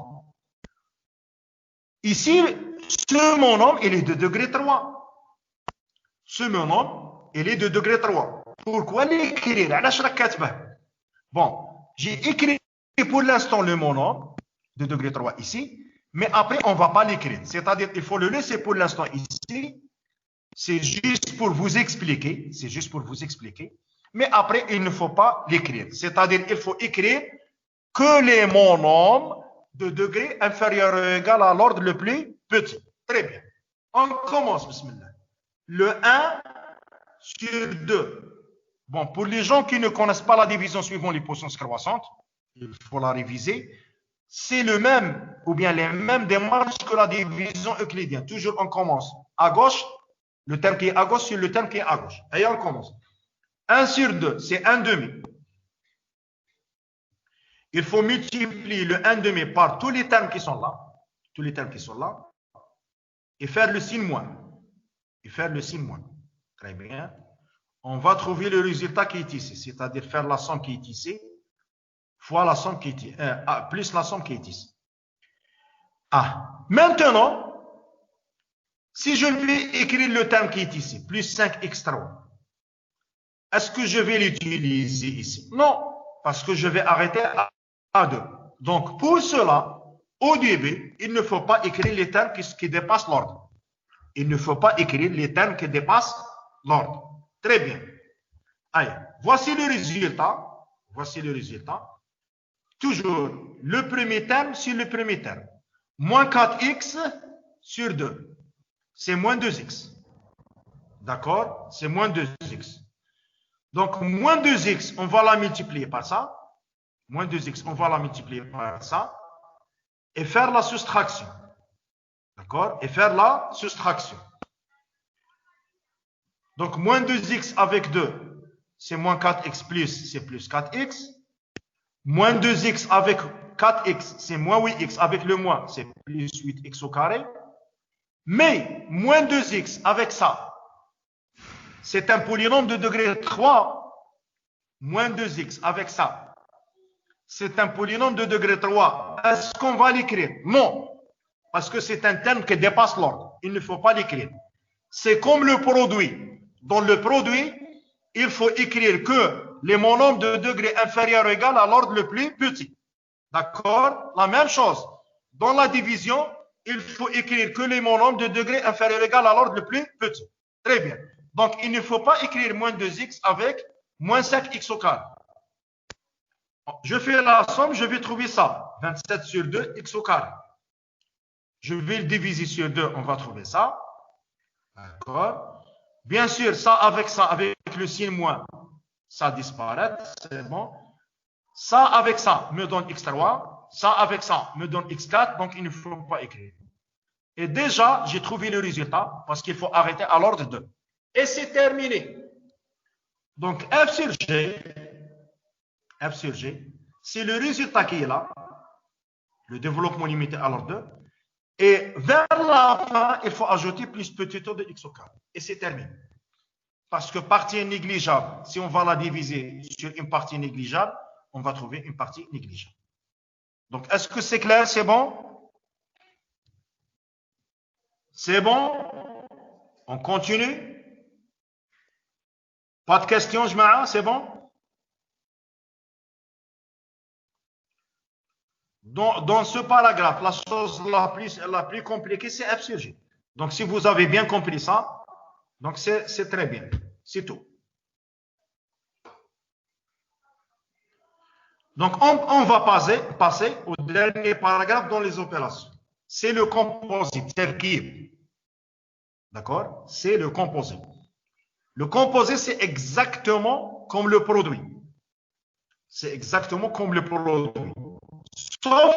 Ici, ce monôme, il est de degré 3. Pourquoi l'écrire? Bon, j'ai écrit pour l'instant le monôme de degré 3 ici, mais après, on ne va pas l'écrire. C'est-à-dire qu'il faut le laisser pour l'instant ici. C'est juste pour vous expliquer. Mais après, il ne faut pas l'écrire. C'est-à-dire qu'il faut écrire que les monômes de degré inférieur ou égal à l'ordre le plus petit. Très bien. On commence, bismillah. Le 1 sur 2. Bon, pour les gens qui ne connaissent pas la division suivant les puissances croissantes, il faut la réviser. C'est le même, ou bien les mêmes démarches que la division euclidienne. Toujours, on commence à gauche, le terme qui est à gauche sur le terme qui est à gauche. Et on commence. 1 sur 2, c'est 1 demi. Il faut multiplier le 1 demi par tous les termes qui sont là, et faire le signe moins. Très bien. On va trouver le résultat qui est ici, c'est-à-dire faire la somme qui est ici, fois la somme qui est ici, plus la somme qui est ici. Maintenant, si je vais écrire le terme qui est ici, plus 5x3, est-ce que je vais l'utiliser ici? Non, parce que je vais arrêter à 2. Donc, pour cela, au début, il ne faut pas écrire les termes qui dépassent l'ordre. Très bien. Allez, voici le résultat. Toujours le premier terme sur le premier terme. Moins 4x sur 2. C'est moins 2x. D'accord? C'est moins 2x. Donc, moins 2x, on va la multiplier par ça. Et faire la soustraction. D'accord? Donc, moins 2x avec 2, c'est moins 4x plus, c'est plus 4x. Moins 2x avec 4x, c'est moins 8x avec le moins, c'est plus 8x au carré. Mais, moins 2x avec ça, c'est un polynôme de degré 3. Moins 2x avec ça, c'est un polynôme de degré 3. Est-ce qu'on va l'écrire? Non, parce que c'est un terme qui dépasse l'ordre. Il ne faut pas l'écrire. C'est comme le produit. dans le produit, il faut écrire que les monomes de degré inférieur ou égal à l'ordre le plus petit. D'accord? La même chose. Dans la division, il faut écrire que les monomes de degré inférieur ou égal à l'ordre le plus petit. Très bien. Donc, il ne faut pas écrire moins 2x avec moins 5x au carré. Je fais la somme, je vais trouver ça. 27 sur 2, x au carré. Je vais le diviser sur 2, on va trouver ça. D'accord? Bien sûr, ça, avec le signe moins, ça disparaît, c'est bon. Ça, avec ça, me donne x3. Ça, avec ça, me donne x4. Donc, il ne faut pas écrire. Et déjà, j'ai trouvé le résultat parce qu'il faut arrêter à l'ordre 2. Et c'est terminé. Donc, f sur g, c'est le résultat qui est là. Le développement limité à l'ordre 2. Et vers la fin, il faut ajouter plus petit taux de x au carré. Et c'est terminé. Parce que partie négligeable, si on va la diviser sur une partie négligeable, on va trouver une partie négligeable. Donc, est-ce que c'est clair? C'est bon? C'est bon? On continue? Pas de questions, Jma'a? C'est bon? Dans ce paragraphe, la chose la plus compliquée, c'est f sur g. Donc, si vous avez bien compris ça, donc c'est très bien. C'est tout. Donc, on va passer au dernier paragraphe dans les opérations. C'est le composite, terkib. D'accord? C'est le composé. Le composé, c'est exactement comme le produit. C'est exactement comme le produit. Sauf,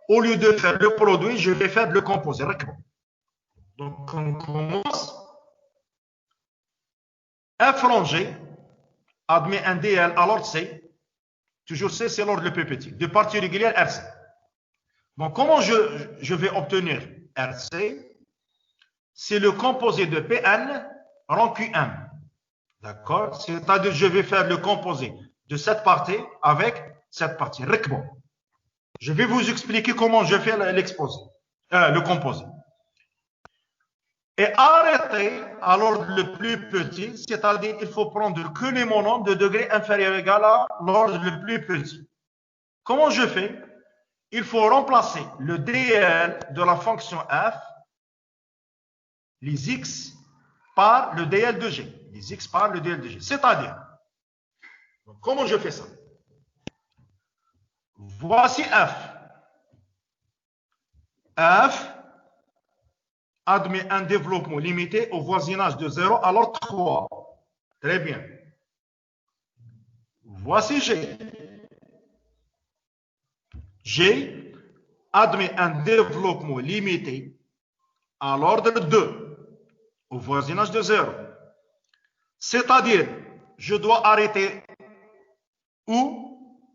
au lieu de faire le produit, je vais faire le composé. Donc, on commence. F rangé admet un DL à l'ordre C. Toujours C, c'est l'ordre le plus petit. De partie régulière, RC. Bon, comment je vais obtenir RC? C'est le composé de Pn rang Qm. D'accord? C'est-à-dire, je vais faire le composé de cette partie avec cette partie. Bon. Je vais vous expliquer comment je fais le composé. Et arrêter à l'ordre le plus petit, c'est-à-dire il faut prendre que les monomes de degré inférieur ou égal à l'ordre le plus petit. Comment je fais? Il faut remplacer le DL de la fonction f, les x, par le DL de g. Les x par le DL de g. C'est-à-dire, comment je fais ça? Voici f. F admet un développement limité au voisinage de 0 à l'ordre 3. Très bien. Voici G. G admet un développement limité à l'ordre 2, au voisinage de 0. C'est-à-dire, je dois arrêter où?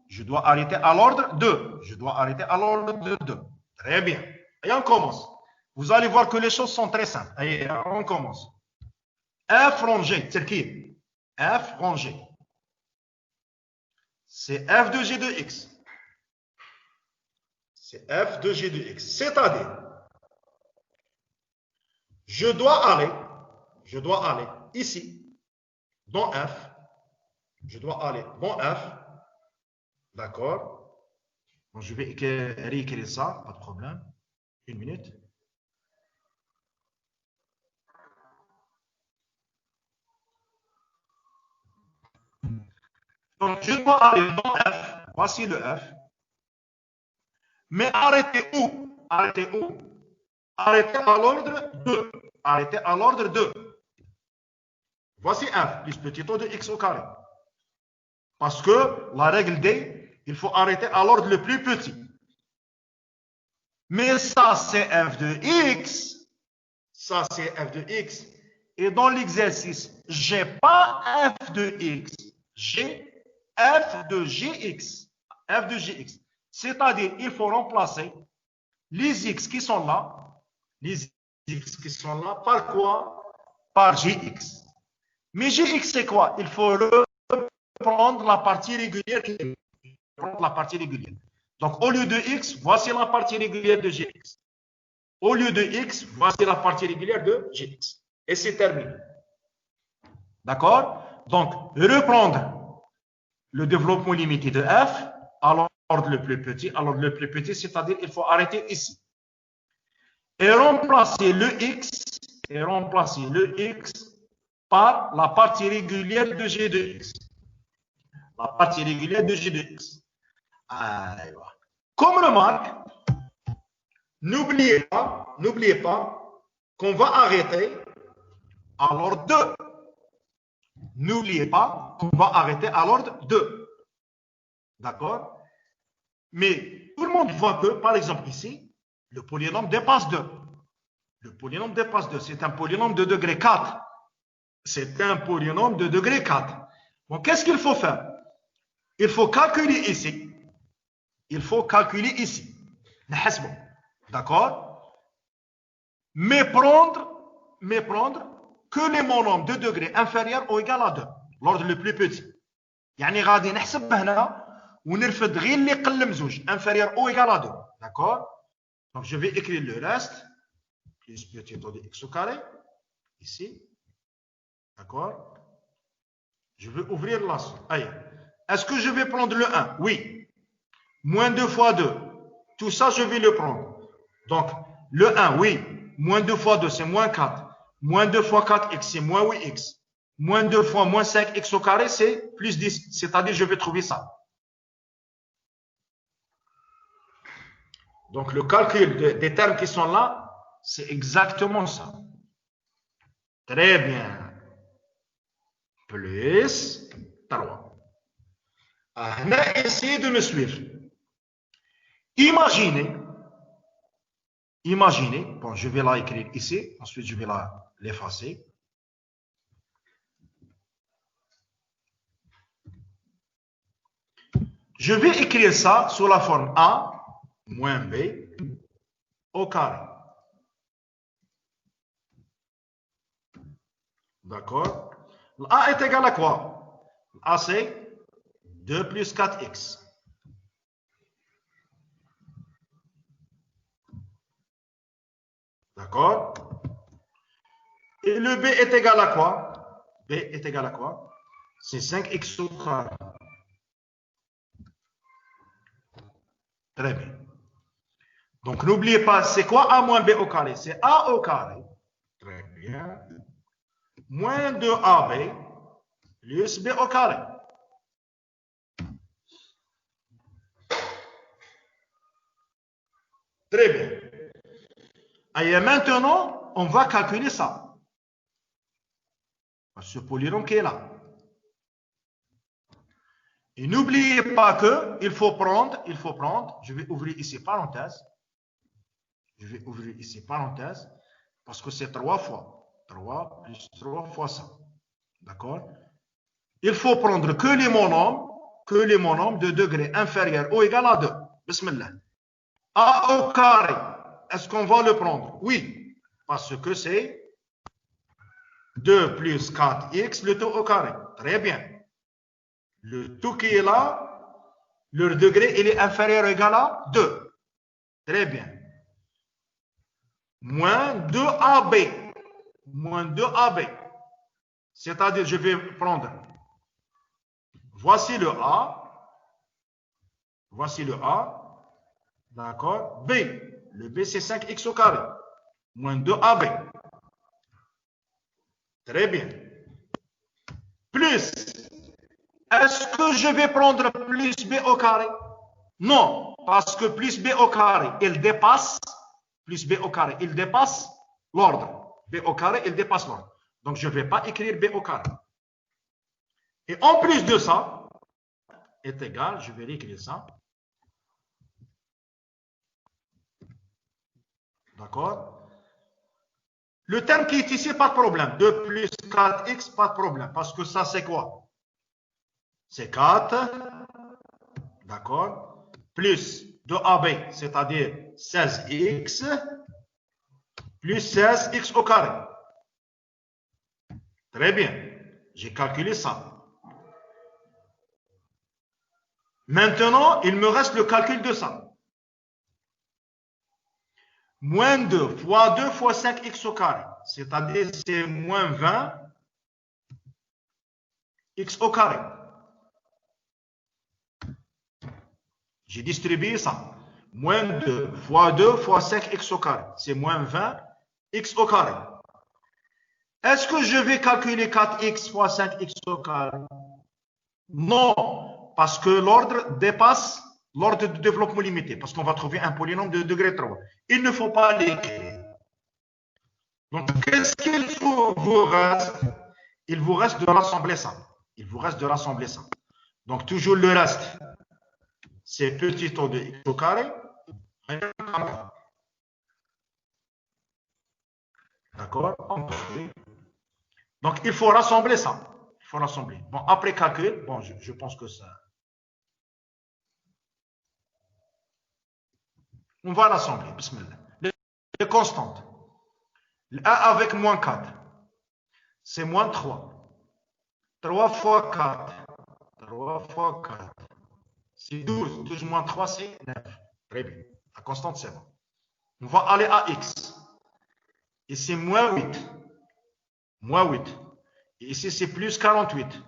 Je dois arrêter à l'ordre 2. Je dois arrêter à l'ordre de 2. Très bien. Et on commence. Vous allez voir que les choses sont très simples. Allez, on commence. F rangé, c'est qui? F rangé. C'est f de g de x. C'est f de g de x. C'est-à-dire, je dois aller ici, dans f. Je dois aller dans f. D'accord? Bon, je vais réécrire ça, pas de problème. Une minute. Donc, je dois aller dans F. Voici le F. Mais arrêtez où? Arrêtez où? Arrêtez à l'ordre 2. Arrêtez à l'ordre 2. Voici F, plus petit taux de x au carré. Parce que la règle D, il faut arrêter à l'ordre le plus petit. Mais ça, c'est F de x. Ça, c'est F de x. Et dans l'exercice, je n'ai pas F de x. J'ai f de gx. F de gx. C'est-à-dire, il faut remplacer les x qui sont là, par quoi? Par gx. Mais gx, c'est quoi? Il faut reprendre la partie régulière. Donc, au lieu de x, voici la partie régulière de gx. Au lieu de x, voici la partie régulière de gx. Et c'est terminé. D'accord? Donc, reprendre le développement limité de f à l'ordre le plus petit. À l'ordre le plus petit, c'est-à-dire il faut arrêter ici. Et remplacer le x par la partie régulière de g de x. La partie régulière de g de x. Comme remarque, n'oubliez pas qu'on va arrêter à l'ordre 2. N'oubliez pas qu'on va arrêter à l'ordre 2. D'accord? Mais tout le monde voit que, par exemple ici, le polynôme dépasse 2. Le polynôme dépasse 2. C'est un polynôme de degré 4. C'est un polynôme de degré 4. Donc, qu'est-ce qu'il faut faire? Il faut calculer ici. D'accord? Mais prendre que les monomes de degré inférieur ou égal à 2. L'ordre le plus petit. يعني غادي نحسب هنا ونرفد غير اللي قل مزوج inférieur ou égal à 2. D'accord? Donc, je vais écrire le reste. Plus petit de x au carré. Ici. D'accord? Je vais ouvrir la suite. Allez. Est-ce que je vais prendre le 1? Oui. Moins 2 fois 2. Tout ça, je vais le prendre. Donc, le 1, oui. Moins 2 fois 2, c'est moins 4. Moins 2 fois 4x, c'est moins 8x. Moins 2 fois moins 5x au carré, c'est plus 10. C'est-à-dire, je vais trouver ça. Donc, le calcul des termes qui sont là, c'est exactement ça. Très bien. Plus 3. Essayez de me suivre. Imaginez, bon, je vais la écrire ici, ensuite je vais l'effacer. Je vais écrire ça sous la forme A moins B au carré. D'accord? A est égal à quoi? A c'est 2 plus 4x. D'accord? Et le B est égal à quoi? B est égal à quoi? C'est 5x au carré. Très bien. Donc, n'oubliez pas, c'est quoi A moins B au carré? C'est A au carré. Très bien. Moins 2AB plus B au carré. Très bien. Et maintenant, on va calculer ça. Ce polynôme qui est là. Et n'oubliez pas que il faut prendre, je vais ouvrir ici parenthèse. Parce que c'est 3 fois. 3 plus 3 fois ça. D'accord? Il faut prendre que les monomes de degré inférieur ou égal à 2. Bismillah. A au carré. Est-ce qu'on va le prendre? Oui. Parce que c'est 2 plus 4x, le tout au carré. Très bien. Le tout qui est là, leur degré, il est inférieur ou égal à 2. Très bien. Moins 2AB. Moins 2AB. C'est-à-dire, je vais prendre. Voici le A. D'accord? B. Le B, c'est 5x au carré. Moins 2AB. Très bien. Plus. Est-ce que je vais prendre plus B au carré? Non, parce que plus B au carré, il dépasse l'ordre. B au carré, il dépasse l'ordre. Donc, je ne vais pas écrire B au carré. Et en plus de ça, est égal, je vais réécrire ça. D'accord? Le terme qui est ici, pas de problème. 2 plus 4x, pas de problème. Parce que ça, c'est quoi? C'est 4. D'accord? Plus 2AB, c'est-à-dire 16x, plus 16x au carré. Très bien. J'ai calculé ça. Maintenant, il me reste le calcul de ça. Moins 2 fois 2 fois 5x au carré. C'est-à-dire, c'est moins 20 x au carré. J'ai distribué ça. Moins 2 fois 2 fois 5x au carré. C'est moins 20 x au carré. Est-ce que je vais calculer 4x fois 5x au carré? Non, parce que l'ordre dépasse l'ordre de développement limité, parce qu'on va trouver un polynôme de degré 3. Il ne faut pas l'écrire. Donc, qu'est-ce qu'il vous reste? Il vous reste de rassembler ça. Il vous reste de rassembler ça. Donc, toujours le reste, c'est petit o de x au carré. D'accord? Donc, il faut rassembler ça. Il faut rassembler. Bon, après calcul, bon, je pense que ça... On va rassembler. Bismillah. Les constantes. A avec moins 4, c'est moins 3. 3 fois 4. 3 fois 4. C'est 12. 12 moins 3, c'est 9. Très bien. La constante, c'est bon. On va aller à x. Et c'est moins 8. Moins 8. Et ici, c'est plus 48.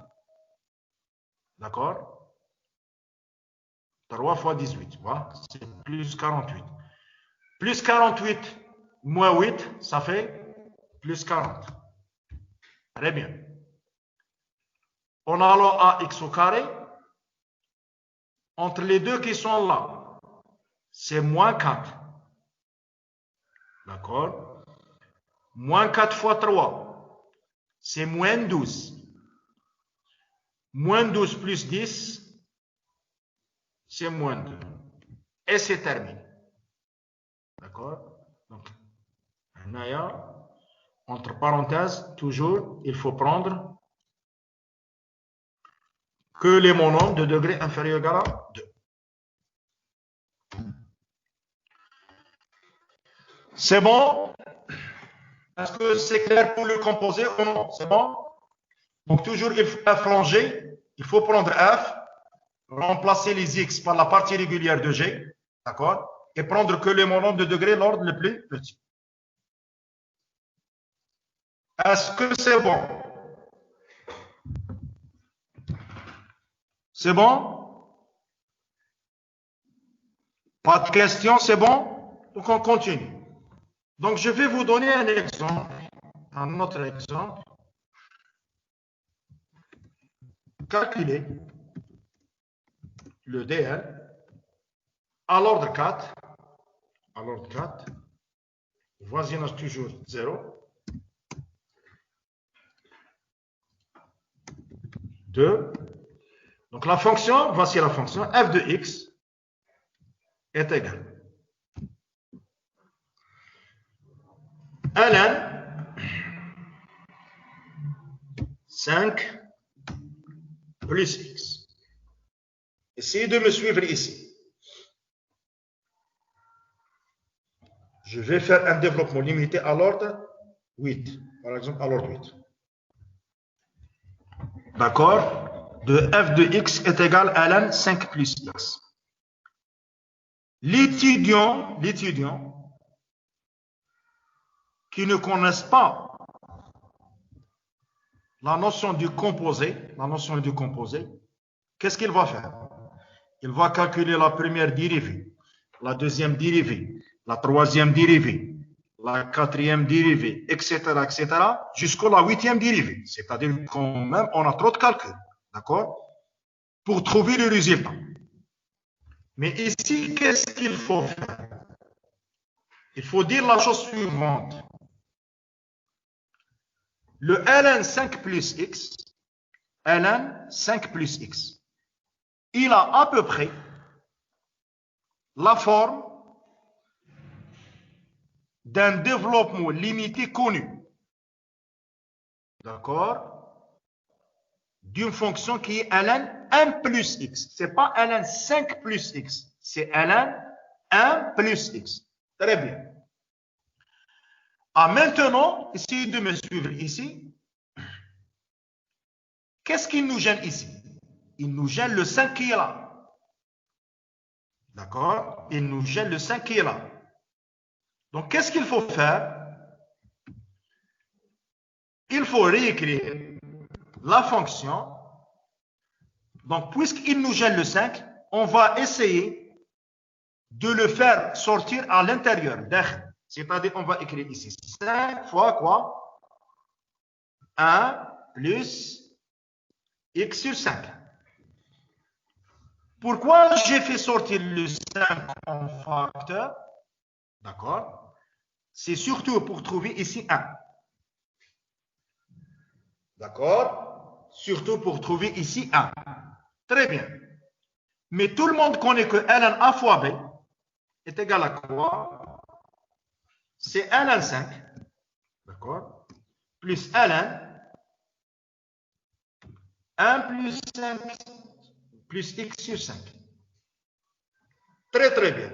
D'accord? 3 fois 18. Voilà. C'est plus 48. Plus 48 moins 8, ça fait plus 40. Très bien. On a alors à x au carré. Entre les deux qui sont là, c'est moins 4. D'accord? Moins 4 fois 3, c'est moins 12. Moins 12 plus 10, c'est moins 2. Et c'est terminé. D'accord? Donc, entre parenthèses, toujours, il faut prendre que les monomes de degré inférieur ou égal à 2. C'est bon? Est-ce que c'est clair pour le composé ou non? C'est bon? Donc, toujours, il faut flanger. Il faut prendre f, remplacer les x par la partie régulière de g, d'accord? Et prendre que les monomes de degré, l'ordre le plus petit. Est-ce que c'est bon? C'est bon? Pas de questions, c'est bon? Donc, on continue. Donc, je vais vous donner un exemple, un autre exemple. Calculer le DL à l'ordre 4. À l'ordre 4. Voisinage toujours 0. 2. Donc, la fonction, voici la fonction f de x est égale ln 5 plus x. Essayez de me suivre ici. Je vais faire un développement limité à l'ordre 8. Par exemple, à l'ordre 8. D'accord? De f de x est égal à ln 5 plus x. L'étudiant qui ne connaissent pas la notion du composé, qu'est-ce qu'il va faire? Il va calculer la première dérivée, la deuxième dérivée, la troisième dérivée, la quatrième dérivée, etc., jusqu'à la huitième dérivée. C'est-à-dire quand même, on a trop de calculs, d'accord? Pour trouver le résultat. Mais ici, qu'est-ce qu'il faut faire? Il faut dire la chose suivante. Le ln 5 plus x, il a à peu près la forme d'un développement limité connu. D'accord? D'une fonction qui est ln 1 plus x. Ce n'est pas ln 5 plus x, c'est ln 1 plus x. Très bien. Ah, maintenant, essayez de me suivre ici. Qu'est-ce qui nous gêne ici? Il nous gêne le 5 qui est là. D'accord? Il nous gêne le 5 qui est là. Donc, qu'est-ce qu'il faut faire? Il faut réécrire la fonction Donc, puisqu'il nous gêne le 5, on va essayer de le faire sortir à l'intérieur. C'est-à-dire, on va écrire ici 5 fois quoi? 1 plus x sur 5. Pourquoi j'ai fait sortir le 5 en facteur? D'accord? C'est surtout pour trouver ici 1. D'accord? Surtout pour trouver ici 1. Très bien. Mais tout le monde connaît que ln a fois b est égal à quoi? C'est ln 5. D'accord? Plus ln 1 plus 5 plus x sur 5. Très très bien.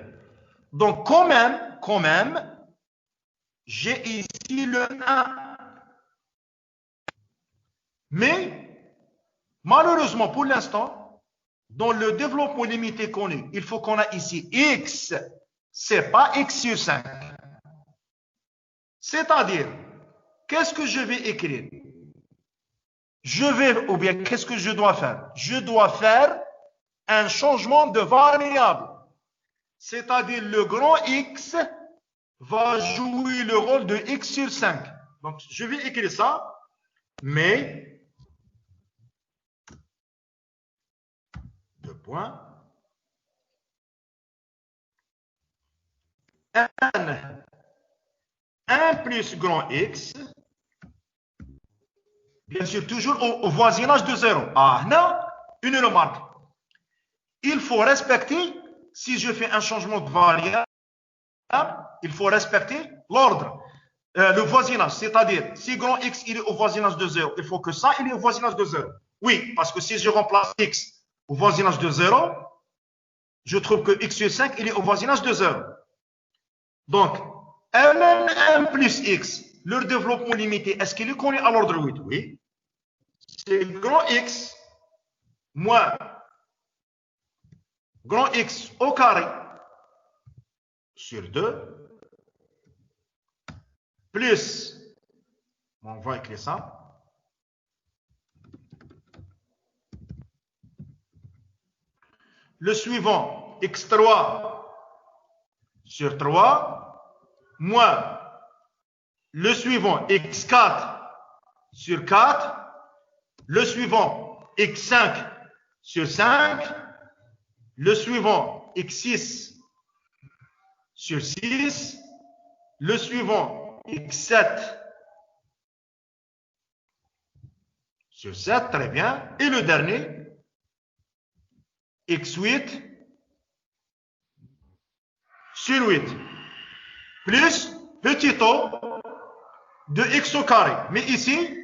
Donc quand même, j'ai ici le 1. Mais malheureusement pour l'instant, dans le développement limité qu'on est, il faut qu'on a ici x, c'est pas x sur 5. C'est-à-dire, qu'est-ce que je vais écrire? Ou bien qu'est-ce que je dois faire? Je dois faire un changement de variable. C'est-à-dire, le grand X va jouer le rôle de X sur 5. Donc, je vais écrire ça, mais, deux points, un plus grand X, bien sûr, toujours au voisinage de 0. Ah, non, une remarque. Il faut respecter, si je fais un changement de variable, il faut respecter l'ordre, le voisinage. C'est-à-dire, si grand X il est au voisinage de 0, il faut que ça, il est au voisinage de 0. Oui, parce que si je remplace X au voisinage de 0, je trouve que X sur 5, il est au voisinage de 0. Donc, ln1 plus X, leur développement limité, est-ce qu'il est connu à l'ordre 8? Oui. C'est grand X moins grand X au carré sur 2 plus, on va écrire ça, le suivant x3 sur 3 moins le suivant x4 sur 4, le suivant x5 sur 5, le suivant x6 sur 6, le suivant x7 sur 7, très bien, et le dernier x8 sur 8, plus petit o de x au carré. Mais ici,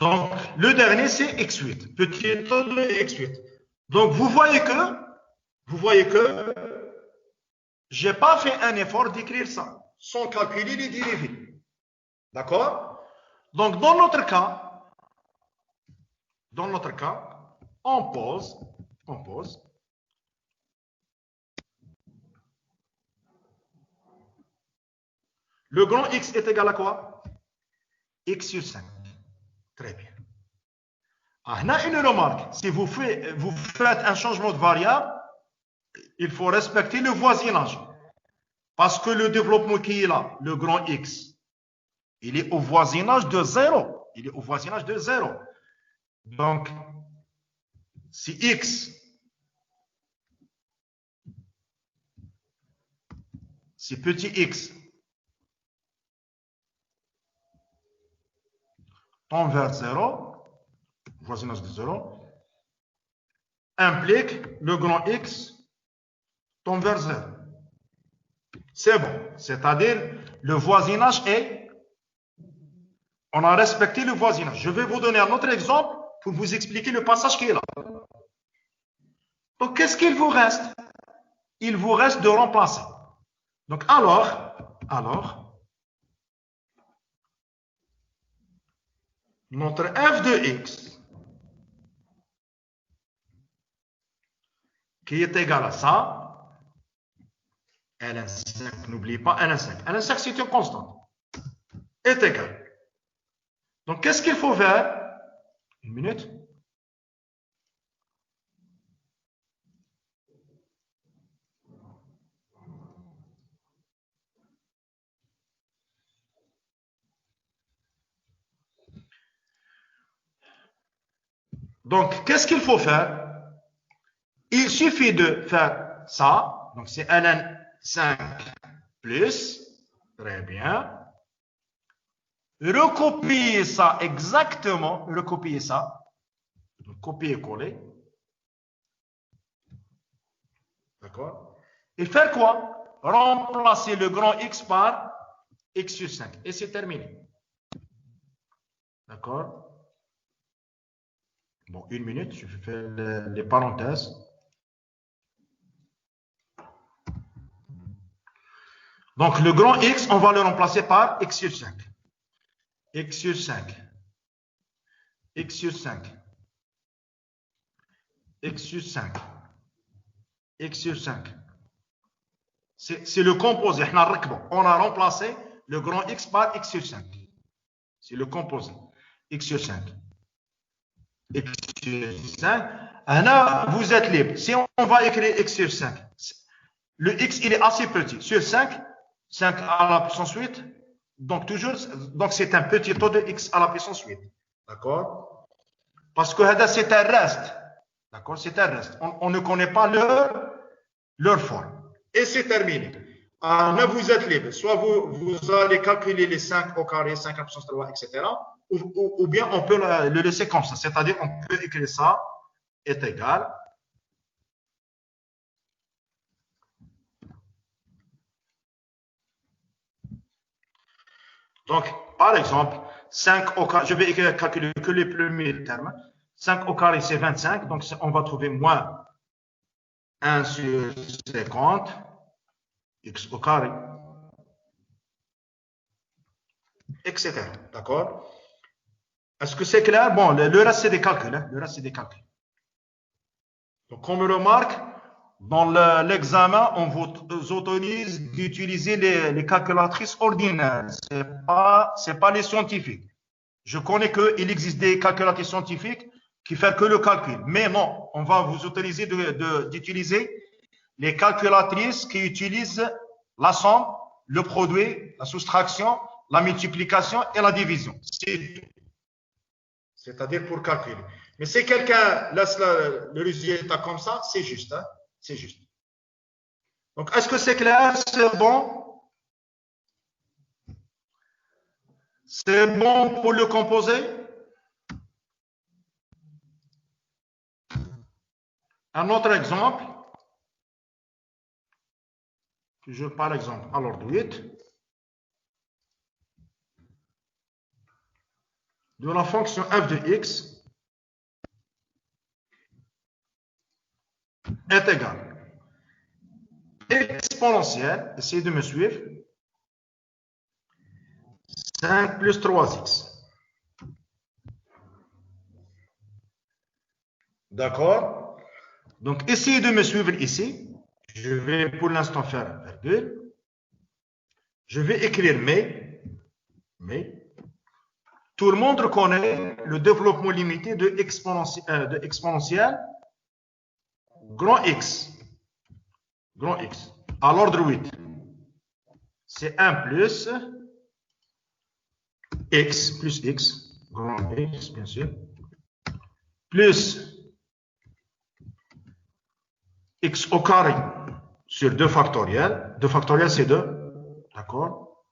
donc, le dernier, c'est x8. Petit o de x8. Donc, vous voyez que je n'ai pas fait un effort d'écrire ça, sans calculer les dérivés. D'accord? Donc, dans notre cas, on pose. Le grand X est égal à quoi? X sur 5. Très bien. Ah, on a une remarque. Si vous faites un changement de variable, il faut respecter le voisinage. Parce que le développement qui est là, le grand X, il est au voisinage de 0. Il est au voisinage de 0. Donc, si X, si petit X tend vers 0, voisinage de 0, implique le grand X tend vers 0. C'est bon. C'est-à-dire, le voisinage est... On a respecté le voisinage. Je vais vous donner un autre exemple pour vous expliquer le passage qui est là. Donc, qu'est-ce qu'il vous reste? Il vous reste de remplacer. Donc, alors, notre f de x, qui est égal à ça, ln5, n'oubliez pas ln5. ln5, c'est une constante. Est égal. Donc, qu'est-ce qu'il faut faire? Une minute. Donc, qu'est-ce qu'il faut faire? Il suffit de faire ça. Donc, c'est ln5 plus. Très bien. Recopier ça exactement. Recopier ça. Donc, copier-coller. D'accord? Et faire quoi? Remplacer le grand X par X sur 5. Et c'est terminé. D'accord? Bon, une minute, je fais les parenthèses. Donc, le grand X, on va le remplacer par X sur 5. X sur 5. X sur 5. X sur 5. X sur 5. C'est le composé. On a remplacé le grand X par X sur 5. C'est le composé. X sur 5. X sur 5. Là, vous êtes libre. Si on va écrire X sur 5, le X, il est assez petit. Sur 5, 5 à la puissance 8. Donc, c'est un petit taux de X à la puissance 8. D'accord? Parce que c'est un reste. D'accord? C'est un reste. On ne connaît pas leur forme. Et c'est terminé. Là, vous êtes libre. Soit vous allez calculer les 5 au carré, 5 à la puissance 3, etc. Ou bien on peut le laisser comme ça. C'est-à-dire qu'on peut écrire ça est égal. Donc, par exemple, 5 au carré, je vais calculer que les premiers termes. 5 au carré, c'est 25. Donc, on va trouver moins 1 sur 50, x au carré, etc. D'accord? Est-ce que c'est clair? Bon, le reste, c'est des calculs. Hein? Le reste, c'est des calculs. Donc, comme on remarque, dans l'examen, on vous autorise d'utiliser les calculatrices ordinaires. Ce n'est pas les scientifiques. Je connais qu'il existe des calculatrices scientifiques qui font que le calcul. Mais non, on va vous autoriser d'utiliser les calculatrices qui utilisent la somme, le produit, la soustraction, la multiplication et la division. C'est-à-dire pour calculer. Mais si quelqu'un laisse le résultat comme ça, c'est juste. Hein? C'est juste. Donc, est-ce que c'est clair? C'est bon? C'est bon pour le composé? Un autre exemple. Toujours par exemple à l'ordre 8. De la fonction f de x est égal exponentielle, essayez de me suivre, 5 plus 3x. D'accord? Donc, essayez de me suivre ici. Je vais pour l'instant faire un virgule. Je vais écrire mais. Tout le monde connaît le développement limité de exponentielle grand X. Grand X. À l'ordre 8. C'est 1 plus X, grand X, bien sûr, plus X au carré sur 2 factoriel. 2 factoriel, c'est 2. D'accord?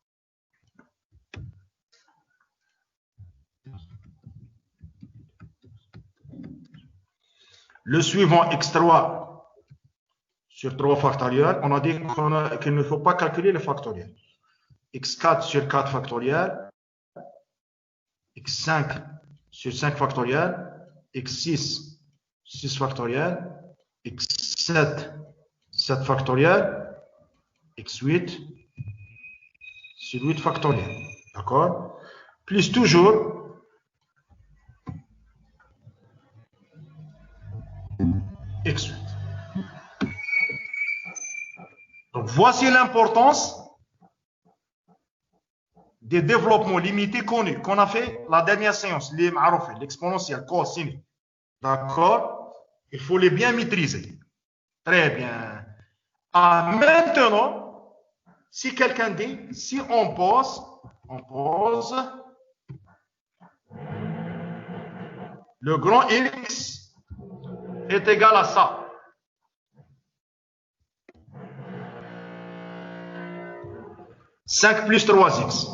Le suivant, X3 sur 3 factoriel, on a dit qu'il ne faut pas calculer le factoriel. X4 sur 4 factoriel, X5 sur 5 factoriel, X6 6 factoriel, X7 7 factoriel, x8 sur 8 factoriel. D'accord? Plus toujours x8. Donc, voici l'importance des développements limités connus qu'on a fait la dernière séance, l'exponentielle, cosine. D'accord? Il faut les bien maîtriser. Très bien. Maintenant, si quelqu'un dit, si on pose le grand X est égal à ça. « 5 plus 3x. »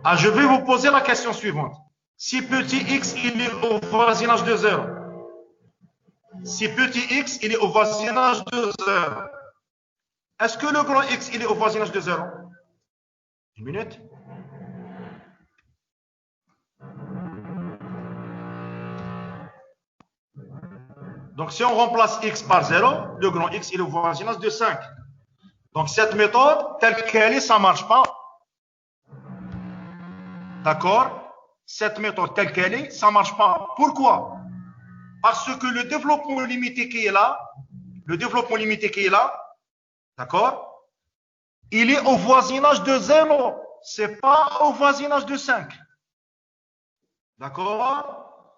Ah, je vais vous poser la question suivante. Si petit x, il est au voisinage de 0. Si petit x, il est au voisinage de 0. Est-ce que le grand x, il est au voisinage de 0? Une minute. Donc, si on remplace x par 0, le grand x, il est au voisinage de 5. Donc, cette méthode, telle qu'elle est, ça ne marche pas. D'accord? Cette méthode, telle qu'elle est, ça ne marche pas. Pourquoi? Parce que le développement limité qui est là, d'accord? Il est au voisinage de 0. Ce n'est pas au voisinage de 5. D'accord?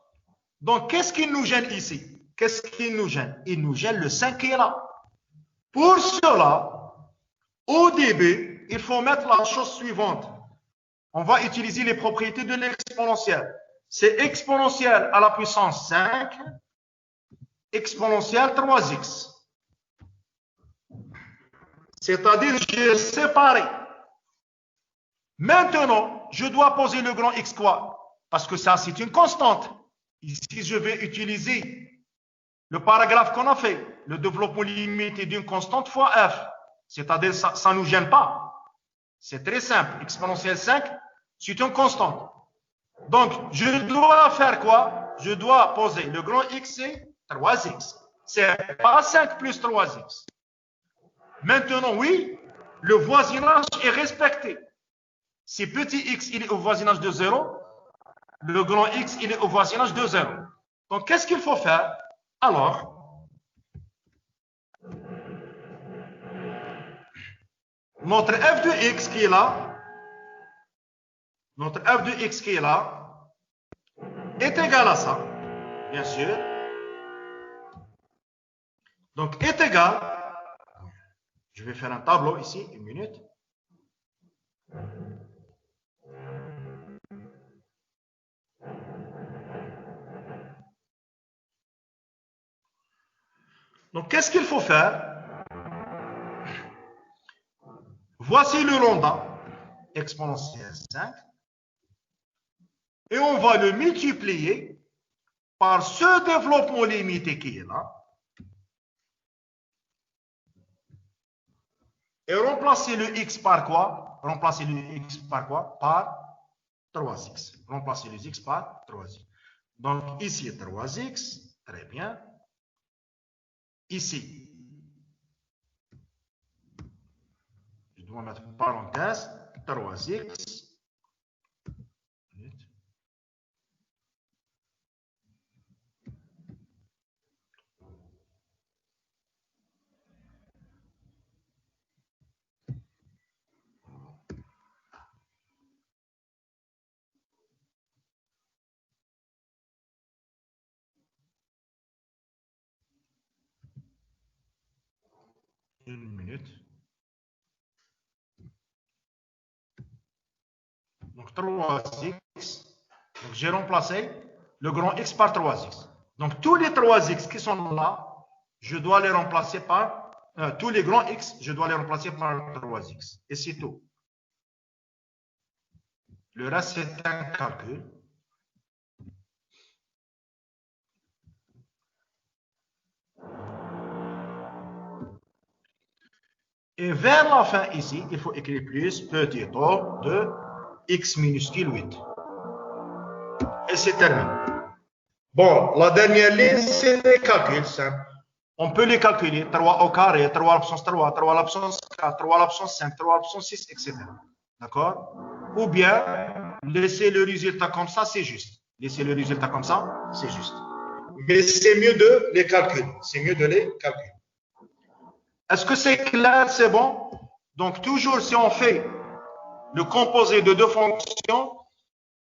Donc, qu'est-ce qui nous gêne ici? Qu'est-ce qui nous gêne? Il nous gêne le 5 qui est là. Pour cela, au début, il faut mettre la chose suivante. On va utiliser les propriétés de l'exponentielle. C'est exponentielle à la puissance 5, exponentielle 3x. C'est-à-dire, j'ai séparé. Maintenant, je dois poser le grand X quoi? Parce que ça, c'est une constante. Ici, je vais utiliser le paragraphe qu'on a fait, le développement limité d'une constante fois f. C'est-à-dire, ça ne nous gêne pas. C'est très simple. Exponentielle 5, c'est une constante. Donc, je dois faire quoi? Je dois poser le grand X, c'est 3x. C'est pas 5 plus 3x. Maintenant, oui, le voisinage est respecté. Si petit x, il est au voisinage de 0, le grand X, il est au voisinage de 0. Donc, qu'est-ce qu'il faut faire? Alors, notre f de x qui est là, est égal à ça, bien sûr. Donc, est égal, je vais faire un tableau ici, une minute. Donc, qu'est-ce qu'il faut faire? Voici le lambda, exponentielle 5, et on va le multiplier par ce développement limité qui est là, et remplacer le x par quoi? Remplacer le x par quoi? Par 3x. Remplacer le x par 3x. Donc, ici, 3x, très bien. Ici, je dois mettre parenthèse, 3x. Une minute. Donc 3x. Donc j'ai remplacé le grand x par 3x. Donc tous les 3x qui sont là, je dois les remplacer par tous les grands x, je dois les remplacer par 3x. Et c'est tout. Le reste, c'est un calcul. Et vers la fin ici, il faut écrire plus petit o de x minuscule 8. Et c'est terminé. Bon, la dernière ligne, c'est des calculs simples. On peut les calculer. 3 au carré, 3 à la puissance 3, 3 à la puissance 4, 3 à la puissance 5, 3 à la puissance 6, etc. D'accord? Ou bien, laisser le résultat comme ça, c'est juste. Laisser le résultat comme ça, c'est juste. Mais c'est mieux de les calculer. C'est mieux de les calculer. Est-ce que c'est clair? C'est bon? Donc, toujours, si on fait le composé de deux fonctions,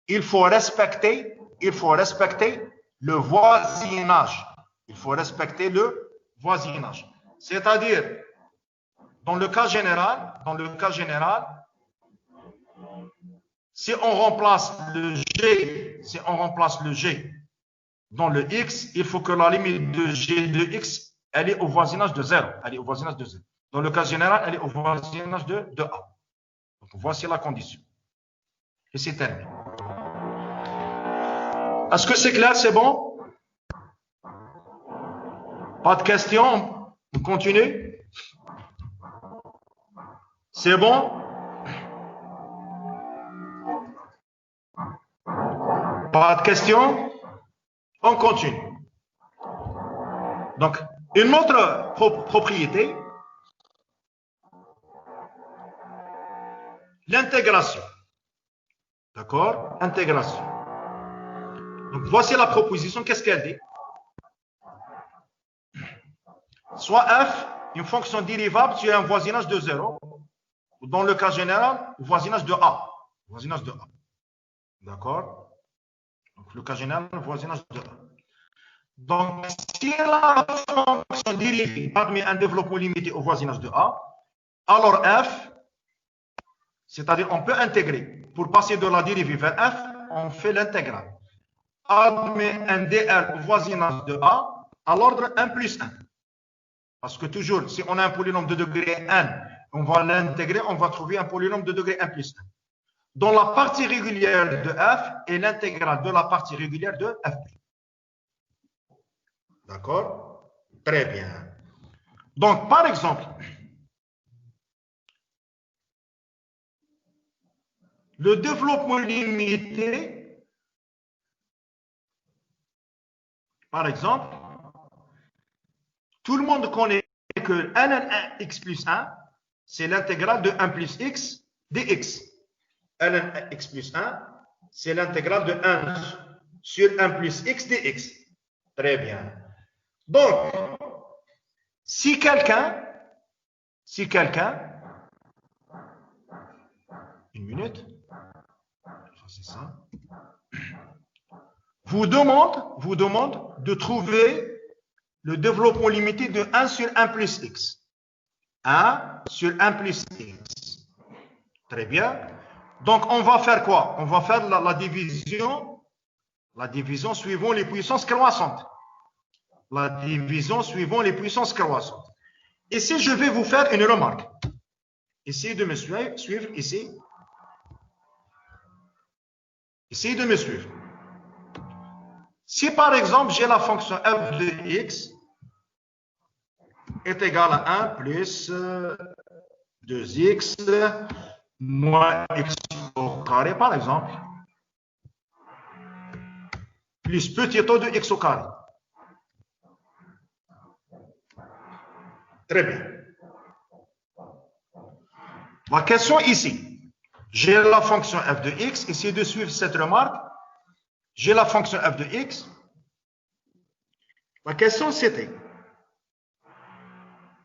il faut respecter le voisinage. Il faut respecter le voisinage. C'est-à-dire, dans le cas général, si on remplace le G dans le X, il faut que la limite de G de X, elle est au voisinage de 0. Dans le cas général, elle est au voisinage de A. Donc, voici la condition. Et c'est terminé. Est-ce que c'est clair? C'est bon? Pas de questions? On continue? C'est bon? Pas de questions? On continue. Donc, une autre propriété, l'intégration. D'accord? Intégration. Donc, voici la proposition. Qu'est-ce qu'elle dit? Soit f, une fonction dérivable sur un voisinage de 0, ou dans le cas général, voisinage de A. D'accord? Donc, le cas général, voisinage de A. Donc, si la fonction dérivée admet un développement limité au voisinage de A, alors f, c'est-à-dire on peut intégrer. Pour passer de la dérivée vers f, on fait l'intégrale. Admet un dr au voisinage de A à l'ordre 1 plus 1. Parce que toujours, si on a un polynôme de degré n, on va l'intégrer, on va trouver un polynôme de degré 1 plus 1. Dont la partie régulière de f est l'intégrale de la partie régulière de f. D'accord? Très bien. Donc, par exemple, le développement limité, par exemple, tout le monde connaît que ln x plus 1, c'est l'intégrale de 1 plus x dx. ln x plus 1, c'est l'intégrale de 1 sur 1 plus x dx. Très bien. Donc, si quelqu'un, une minute, c'est ça, vous demande de trouver le développement limité de 1 sur 1 plus x. 1 sur 1 plus x. Très bien. Donc, on va faire quoi? On va faire la division suivant les puissances croissantes. Ici, je vais vous faire une remarque. Essayez de me suivre ici. Essayez de me suivre. Si par exemple, j'ai la fonction f de x est égale à 1 plus 2x moins x au carré, par exemple, plus petit taux de x au carré. Très bien. La question ici, j'ai la fonction f de x, essayez de suivre cette remarque. J'ai la fonction f de x. La question c'était,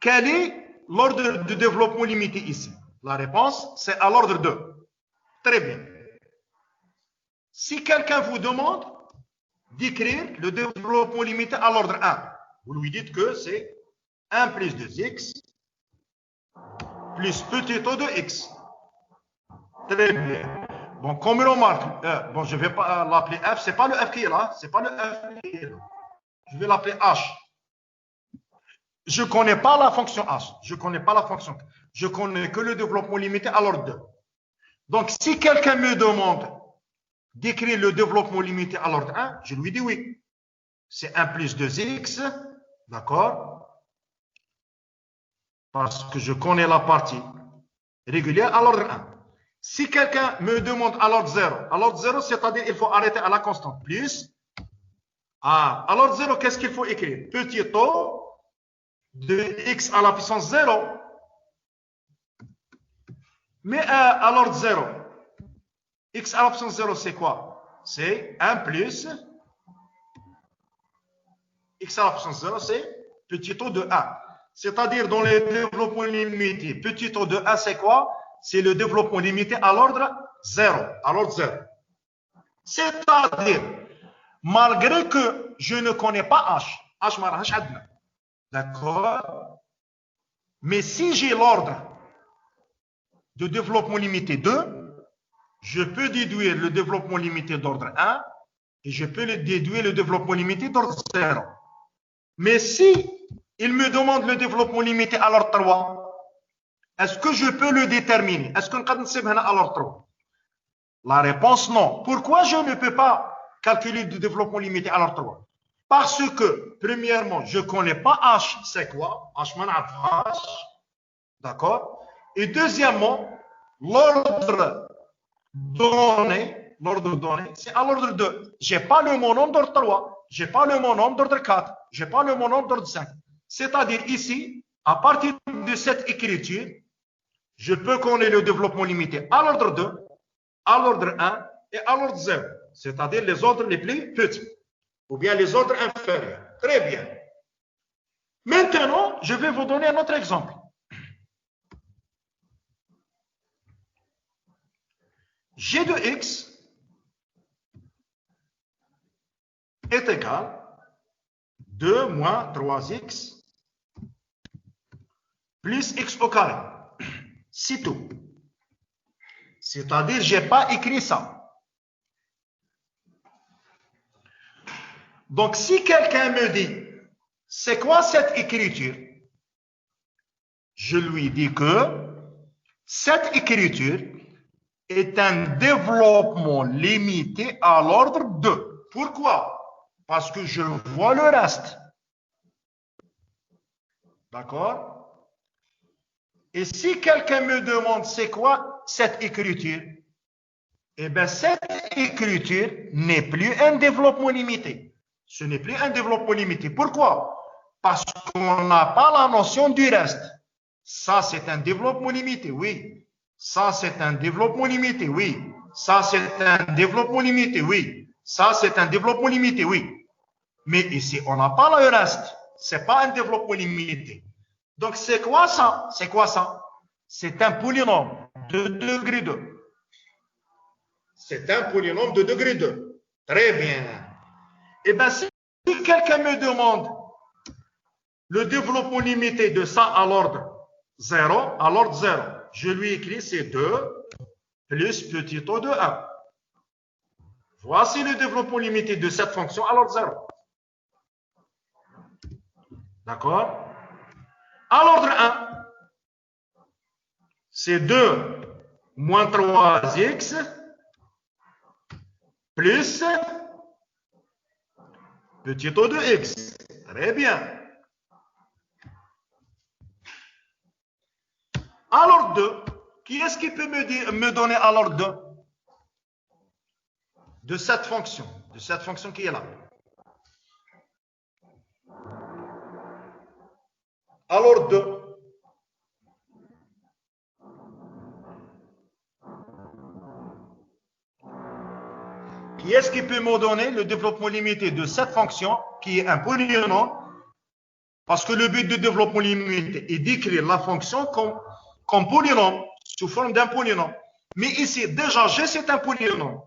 quel est l'ordre de développement limité ici? La réponse, c'est à l'ordre 2. Très bien. Si quelqu'un vous demande d'écrire le développement limité à l'ordre 1, vous lui dites que c'est 1 plus 2x plus petit taux de x. Très bien. Bon, comme remarque, bon, je ne vais pas l'appeler f, c'est pas le f qui est là, Je vais l'appeler h. Je ne connais pas la fonction h, je connais que le développement limité à l'ordre 2. Donc, si quelqu'un me demande d'écrire le développement limité à l'ordre 1, je lui dis oui. C'est 1 plus 2x, d'accord? Parce que je connais la partie régulière à l'ordre 1. Si quelqu'un me demande à l'ordre 0, c'est-à-dire il faut arrêter à la constante, plus. À l'ordre 0, qu'est-ce qu'il faut écrire? Petit taux de x à la puissance 0, mais à l'ordre 0. X à la puissance 0, c'est quoi? C'est 1 plus x à la puissance 0, c'est petit o de 1. C'est-à-dire, dans le développement limité, petit o de 1, c'est quoi? C'est le développement limité à l'ordre 0. À l'ordre 0. C'est-à-dire, malgré que je ne connais pas h, d'accord? Mais si j'ai l'ordre de développement limité 2, je peux déduire le développement limité d'ordre 1 et je peux déduire le développement limité d'ordre 0. Mais si il me demande le développement limité à l'ordre 3, est-ce que je peux le déterminer? Est-ce qu'on peut le à l'ordre 3? La réponse non. Pourquoi je ne peux pas calculer le développement limité à l'ordre 3? Parce que, premièrement, je ne connais pas h, c'est quoi? H, d'accord? Et deuxièmement, l'ordre donné, c'est à l'ordre 2. Je n'ai pas le monôme d'ordre 3, je n'ai pas le monôme d'ordre 4, je n'ai pas le monôme d'ordre 5. C'est-à-dire ici, à partir de cette écriture, je peux connaître le développement limité à l'ordre 2, à l'ordre 1 et à l'ordre 0. C'est-à-dire les ordres les plus petits, ou bien les ordres inférieurs. Très bien. Maintenant, je vais vous donner un autre exemple. G de x est égal 2 moins 3x plus x au carré. C'est tout. C'est-à-dire, je n'ai pas écrit ça. Donc, si quelqu'un me dit, c'est quoi cette écriture? Je lui dis que cette écriture est un développement limité à l'ordre 2. Pourquoi? Parce que je vois le reste. D'accord? Et si quelqu'un me demande c'est quoi cette écriture, eh bien cette écriture n'est plus un développement limité. Ce n'est plus un développement limité. Pourquoi? Parce qu'on n'a pas la notion du reste. Ça, c'est un développement limité, oui. Ça, c'est un développement limité, oui. Ça, c'est un développement limité, oui. Ça, c'est un développement limité, oui. Mais ici, on n'a pas le reste. Ce n'est pas un développement limité. Donc, c'est quoi ça? C'est quoi ça? C'est un polynôme de degré 2. C'est un polynôme de degré 2. Très bien. Eh bien, si quelqu'un me demande le développement limité de ça à l'ordre 0, je lui écris c'est 2 plus petit o de 1. Voici le développement limité de cette fonction à l'ordre 0. D'accord? À l'ordre 1, c'est 2 moins 3x plus petit o de x. Très bien. À l'ordre 2, qui est-ce qui peut me donner à l'ordre 2 de cette fonction qui est là? À l'ordre 2. Qui est-ce qui peut me donner le développement limité de cette fonction qui est un polynôme? Parce que le but du développement limité est d'écrire la fonction comme polynôme, sous forme d'un polynôme. Mais ici, déjà, c'est un polynôme.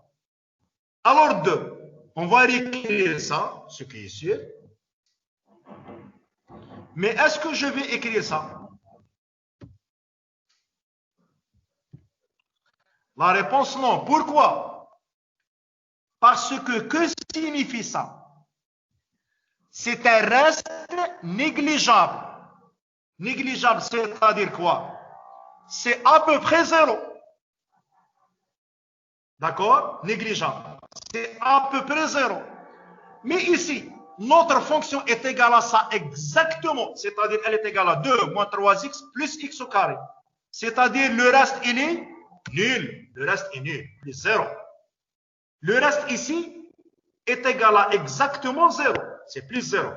Alors 2, on va écrire ça, ce qui est sûr. Mais est-ce que je vais écrire ça? La réponse non. Pourquoi? Parce que signifie ça? C'est un reste négligeable. Négligeable, c'est-à-dire quoi? C'est à peu près 0. D'accord? Négligeable. C'est à peu près 0. Mais ici, notre fonction est égale à ça exactement. C'est-à-dire, elle est égale à 2 moins 3x plus x au carré. C'est-à-dire, le reste, il est nul. Le reste est nul. Il est 0. Le reste ici est égal à exactement 0. C'est plus 0.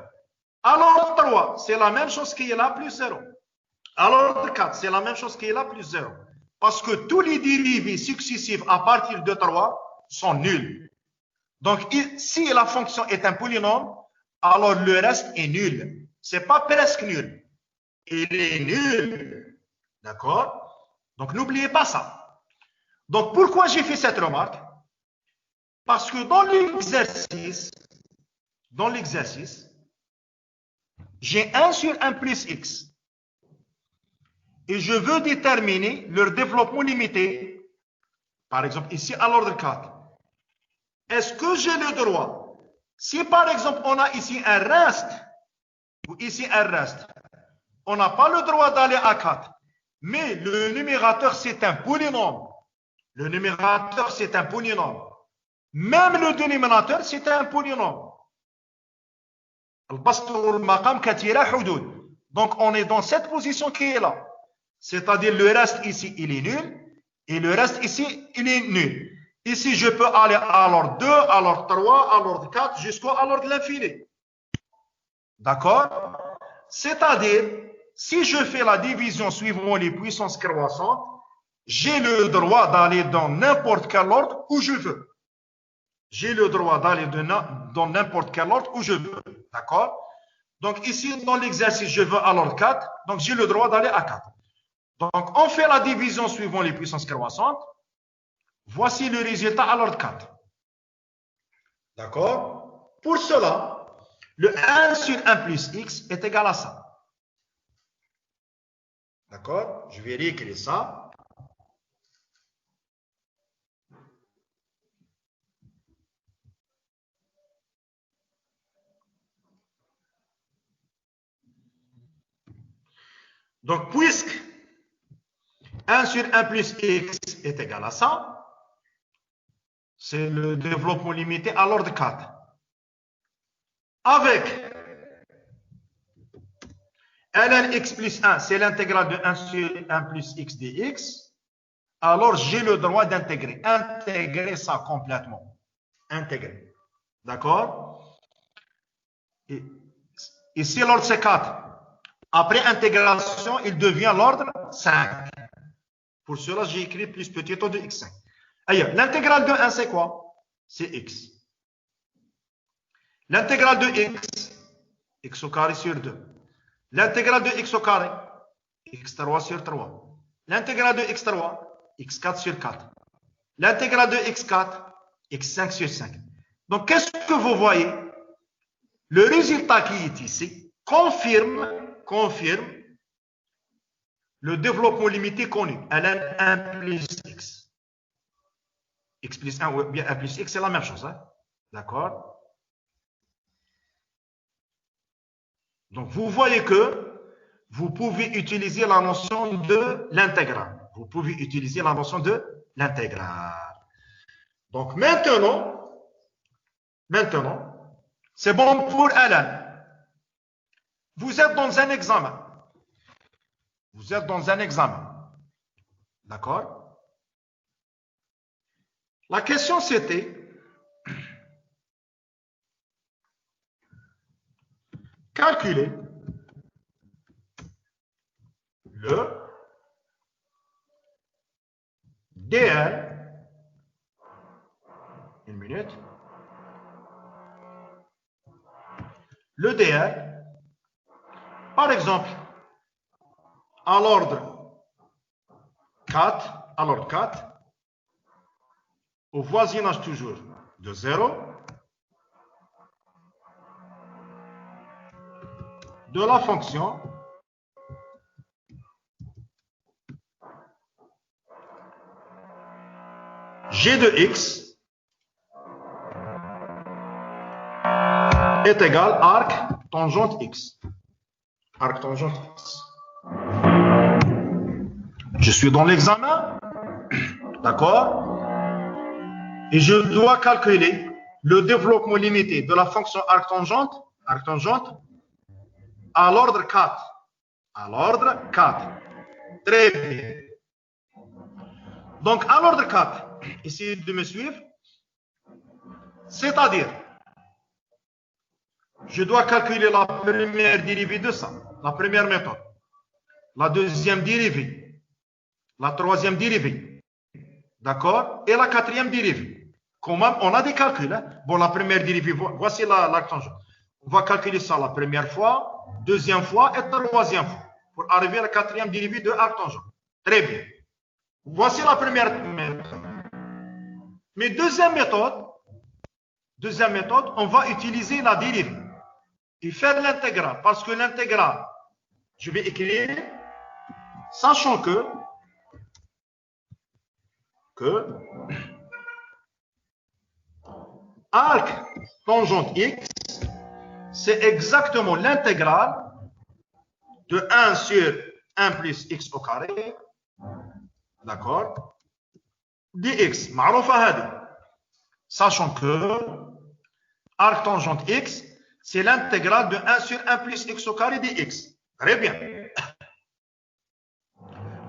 À l'ordre 3, c'est la même chose qui est là, plus 0. À l'ordre 4, c'est la même chose qui est là, plus 0. Parce que tous les dérivés successifs à partir de 3 sont nuls. Donc, si la fonction est un polynôme, alors le reste est nul. Ce n'est pas presque nul. Il est nul. D'accord? Donc, n'oubliez pas ça. Donc, pourquoi j'ai fait cette remarque? Parce que dans l'exercice, j'ai 1 sur 1 plus x. Et je veux déterminer leur développement limité. Par exemple, ici, à l'ordre 4. Est-ce que j'ai le droit, si par exemple, on a ici un reste, ou ici un reste, on n'a pas le droit d'aller à 4. Mais le numérateur, c'est un polynôme. Le numérateur, c'est un polynôme. Même le dénominateur, c'est un polynôme. Donc, on est dans cette position qui est là. C'est-à-dire, le reste ici, il est nul. Et le reste ici, il est nul. Ici, je peux aller à l'ordre 2, à l'ordre 3, à l'ordre 4, jusqu'à l'ordre de l'infini. D'accord? C'est-à-dire, si je fais la division suivant les puissances croissantes, j'ai le droit d'aller dans n'importe quel ordre où je veux. J'ai le droit d'aller dans n'importe quel ordre où je veux. D'accord? Donc ici, dans l'exercice, je veux à l'ordre 4. Donc j'ai le droit d'aller à 4. Donc on fait la division suivant les puissances croissantes. Voici le résultat à l'ordre 4. D'accord? Pour cela, le 1 sur 1 plus x est égal à ça. D'accord? Je vais réécrire ça. Donc, puisque 1 sur 1 plus x est égal à ça, c'est le développement limité à l'ordre 4. Avec ln x plus 1, c'est l'intégrale de 1 sur 1 plus x dx, alors j'ai le droit d'intégrer. Intégrer ça complètement. Intégrer. D'accord? Et ici, l'ordre c'est 4. Après intégration, il devient l'ordre 5. Pour cela, j'ai écrit plus petit o de x5. Ailleurs, l'intégrale de 1, c'est quoi? C'est x. L'intégrale de x au carré sur 2. L'intégrale de x au carré, x3 sur 3. L'intégrale de x3, x4 sur 4. L'intégrale de x4, x5 sur 5. Donc, qu'est-ce que vous voyez? Le résultat qui est ici confirme le développement limité connu, ln 1 plus x. X plus 1 ou bien 1 plus x, c'est la même chose. Hein? D'accord? Donc, vous voyez que vous pouvez utiliser la notion de l'intégrale. Vous pouvez utiliser la notion de l'intégrale. Donc, maintenant, c'est bon pour ln. Vous êtes dans un examen. D'accord? La question, c'était calculer le dl, une minute, le dl, par exemple, à l'ordre 4, au voisinage toujours de 0, de la fonction g de x est égal à arc tangente x. Arc tangente x. Je suis dans l'examen, d'accord? Et je dois calculer le développement limité de la fonction arc tangente à l'ordre 4. Très bien. Donc, à l'ordre 4, essayez de me suivre. C'est-à-dire, je dois calculer la première dérivée de ça, la première méthode, la deuxième dérivée, la troisième dérivée, d'accord, et la quatrième dérivée. Quand même, on a des calculs. Hein? Bon, la première dérivée, voici la tangente. On va calculer ça la première fois, deuxième fois et troisième fois pour arriver à la quatrième dérivée de arc tangent. Très bien. Voici la première méthode. Mais deuxième méthode, on va utiliser la dérivée et faire l'intégrale. Parce que l'intégrale, je vais écrire, sachant que arc tangente x, c'est exactement l'intégrale de 1 sur 1 plus x au carré, d'accord, dx, معروفة هذه. Sachant que arc tangente x, c'est l'intégrale de 1 sur 1 plus x au carré dx. Très bien.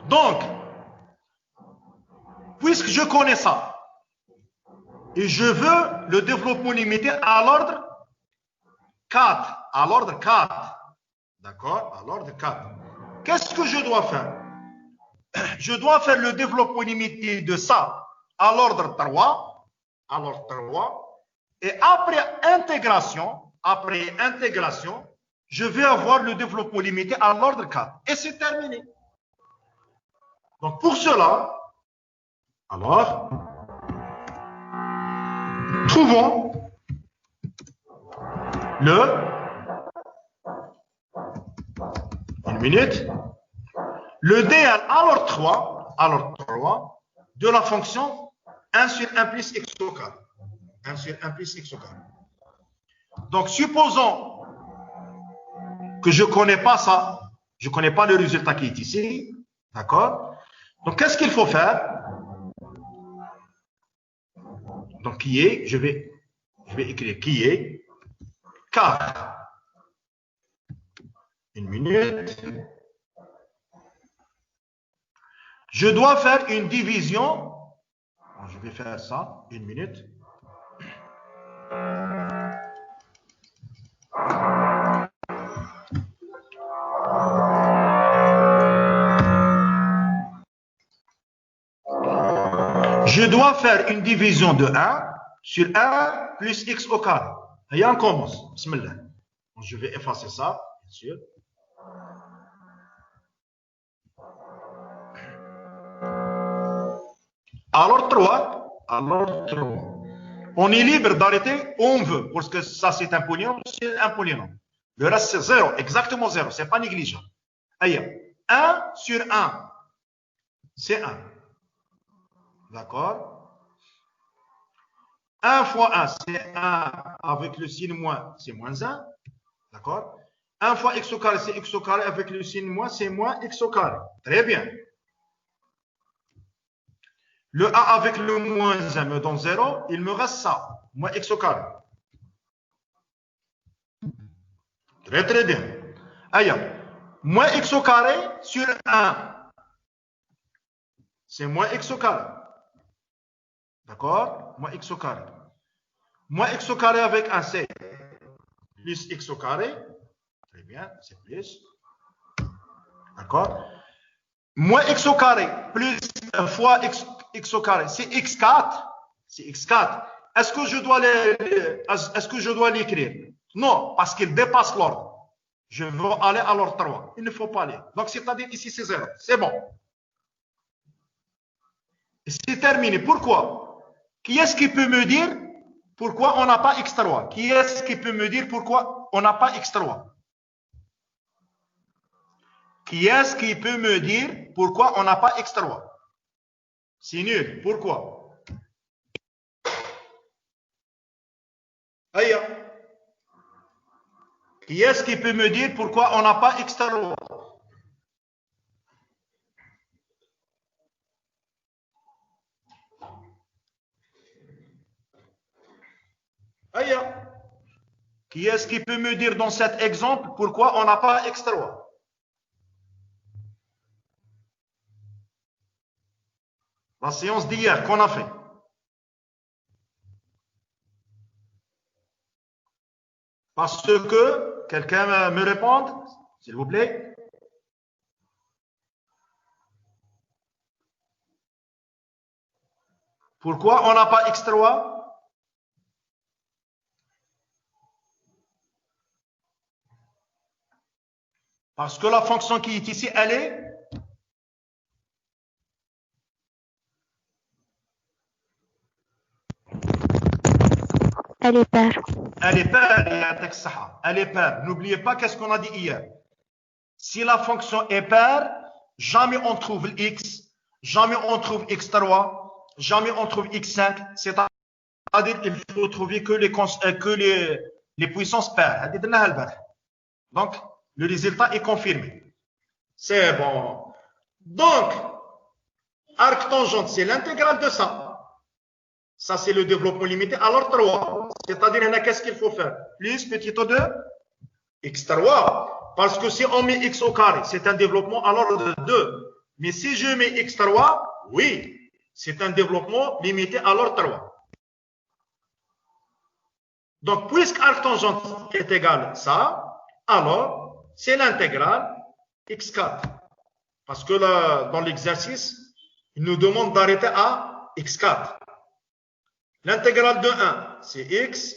Donc, puisque je connais ça, et je veux le développement limité à l'ordre 4, à l'ordre 4, d'accord, à l'ordre 4. Qu'est-ce que je dois faire? Je dois faire le développement limité de ça à l'ordre 3, et après intégration, je vais avoir le développement limité à l'ordre 4. Et c'est terminé. Donc pour cela, alors, trouvons le DL à l'ordre 3 de la fonction 1 sur 1 plus x au carré. 1 sur 1 plus x au carré. Donc, supposons que je ne connais pas ça, je ne connais pas le résultat qui est ici, d'accord? Donc, qu'est-ce qu'il faut faire? Donc, qui est, je vais écrire qui est, 4. Une minute. Je dois faire une division. Je vais faire ça, une minute. Je dois faire une division de 1 sur 1 plus x au carré. Et on commence. Bismillah. Je vais effacer ça, bien sûr. Alors 3. On est libre d'arrêter où on veut, parce que ça c'est un polynôme, c'est un polynôme. Le reste c'est 0, exactement 0, c'est pas négligeable. Allez, 1 sur 1, c'est 1. D'accord? 1 fois 1, c'est 1 avec le signe moins, c'est moins 1. D'accord? 1 fois x au carré, c'est x au carré avec le signe moins, c'est moins x au carré. Très bien. Le a avec le moins 1 me donne 0, il me reste ça, moins x au carré. Très très bien. Allez, moins x au carré sur 1, c'est moins x au carré. D'accord? Moins x au carré. Moins x au carré avec 1, c'est plus x au carré. Très bien, c'est plus. D'accord? Moins x au carré plus fois x au carré, c'est x4. C'est x4. Est-ce que je dois l'écrire? Non, parce qu'il dépasse l'ordre. Je veux aller à l'ordre 3. Il ne faut pas aller. Donc, c'est-à-dire ici, c'est 0. C'est bon. C'est terminé. Pourquoi? Qui est-ce qui peut me dire pourquoi on n'a pas x3? Qui est-ce qui peut me dire pourquoi on n'a pas x3? Qui est-ce qui peut me dire pourquoi on n'a pas x3? C'est nul. Pourquoi? Aïe. Qui est-ce qui peut me dire pourquoi on n'a pas x3? Aïe. Qui est-ce qui peut me dire dans cet exemple pourquoi on n'a pas x3? La séance d'hier qu'on a fait. Parce que, quelqu'un me réponde, s'il vous plaît. Pourquoi on n'a pas x3? Parce que la fonction qui est ici, elle est paire. Elle est paire, elle est paire. N'oubliez pas qu'est-ce qu'on a dit hier. Si la fonction est paire, jamais on trouve x, jamais on trouve x3, jamais on trouve x5. C'est-à-dire qu'il faut trouver que les puissances paires. Donc, le résultat est confirmé. C'est bon. Donc, arc tangente, c'est l'intégrale de ça. Ça, c'est le développement limité. Alors, 3. C'est-à-dire, qu'est-ce qu'il faut faire? Plus petit o de x3. Parce que si on met x au carré, c'est un développement alors de 2. Mais si je mets x3, oui, c'est un développement limité alors 3. Donc, puisque arc tangente est égal à ça, alors, c'est l'intégrale x4. Parce que là, dans l'exercice, il nous demande d'arrêter à x4. L'intégrale de 1, c'est x.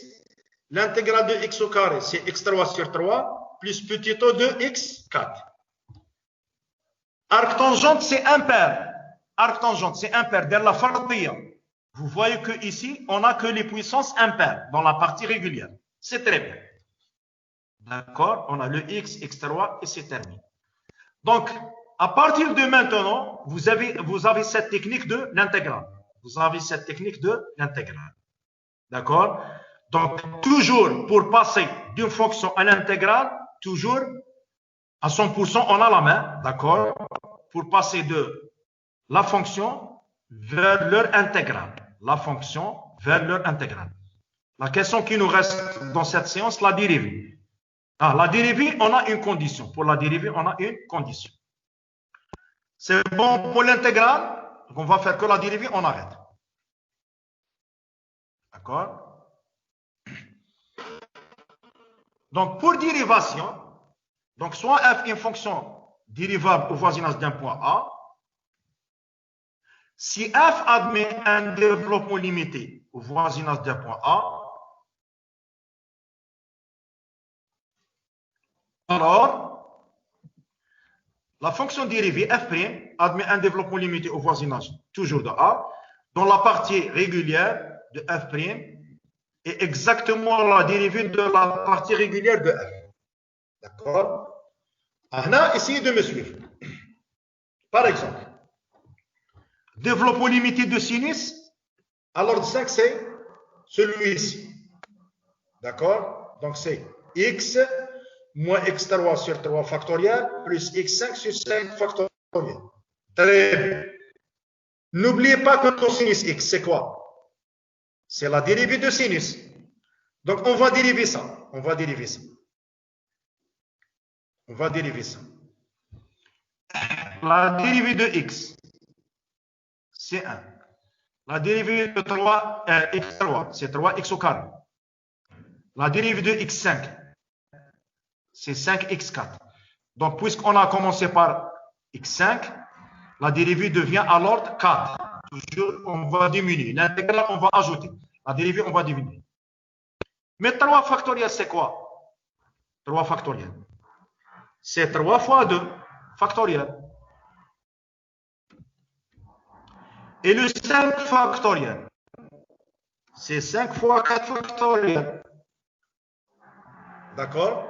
L'intégrale de x au carré, c'est x3 sur 3, plus petit o de x4. Arc tangente, c'est impair. Arc tangente, c'est impair. Dans la fardiya, vous voyez qu'ici, on n'a que les puissances impaires dans la partie régulière. C'est très bien. D'accord? On a le x, x3 et c'est terminé. Donc, à partir de maintenant, vous avez cette technique de l'intégrale. Vous avez cette technique de l'intégrale. D'accord? Donc, toujours pour passer d'une fonction à l'intégrale, toujours à 100%, on a la main. D'accord? Pour passer de la fonction vers leur intégrale. La fonction vers leur intégrale. La question qui nous reste dans cette séance, la dérivée. La dérivée, on a une condition. Pour la dérivée, on a une condition. C'est bon pour l'intégrale. Donc, on va faire que la dérivée, on arrête. D'accord? Donc, pour dérivation, donc soit f est une fonction dérivable au voisinage d'un point A, si f admet un développement limité au voisinage d'un point A, alors, la fonction dérivée f' admet un développement limité au voisinage toujours de A, dont la partie régulière de f' est exactement la dérivée de la partie régulière de f. D'accord? Maintenant, essayez de me suivre. Par exemple, développement limité de sinus, alors de 5, c'est celui-ci. D'accord? Donc, c'est x moins x3 sur 3 factoriel plus x5 sur 5 factoriel. Très bien. N'oubliez pas que cosinus x, c'est quoi? C'est la dérivée de sinus. Donc, on va dériver ça. On va dériver ça. On va dériver ça. La dérivée de x, c'est 1. La dérivée de 3, x3, c'est 3x au carré. La dérivée de x5, c'est 5x4. Donc, puisqu'on a commencé par x5, la dérivée devient à l'ordre 4. Toujours, on va diminuer. L'intégrale, on va ajouter. La dérivée, on va diminuer. Mais 3 factoriel, c'est quoi? 3 factoriel. C'est 3 fois 2 factoriel. Et le 5 factoriel, c'est 5 fois 4 factoriel. D'accord?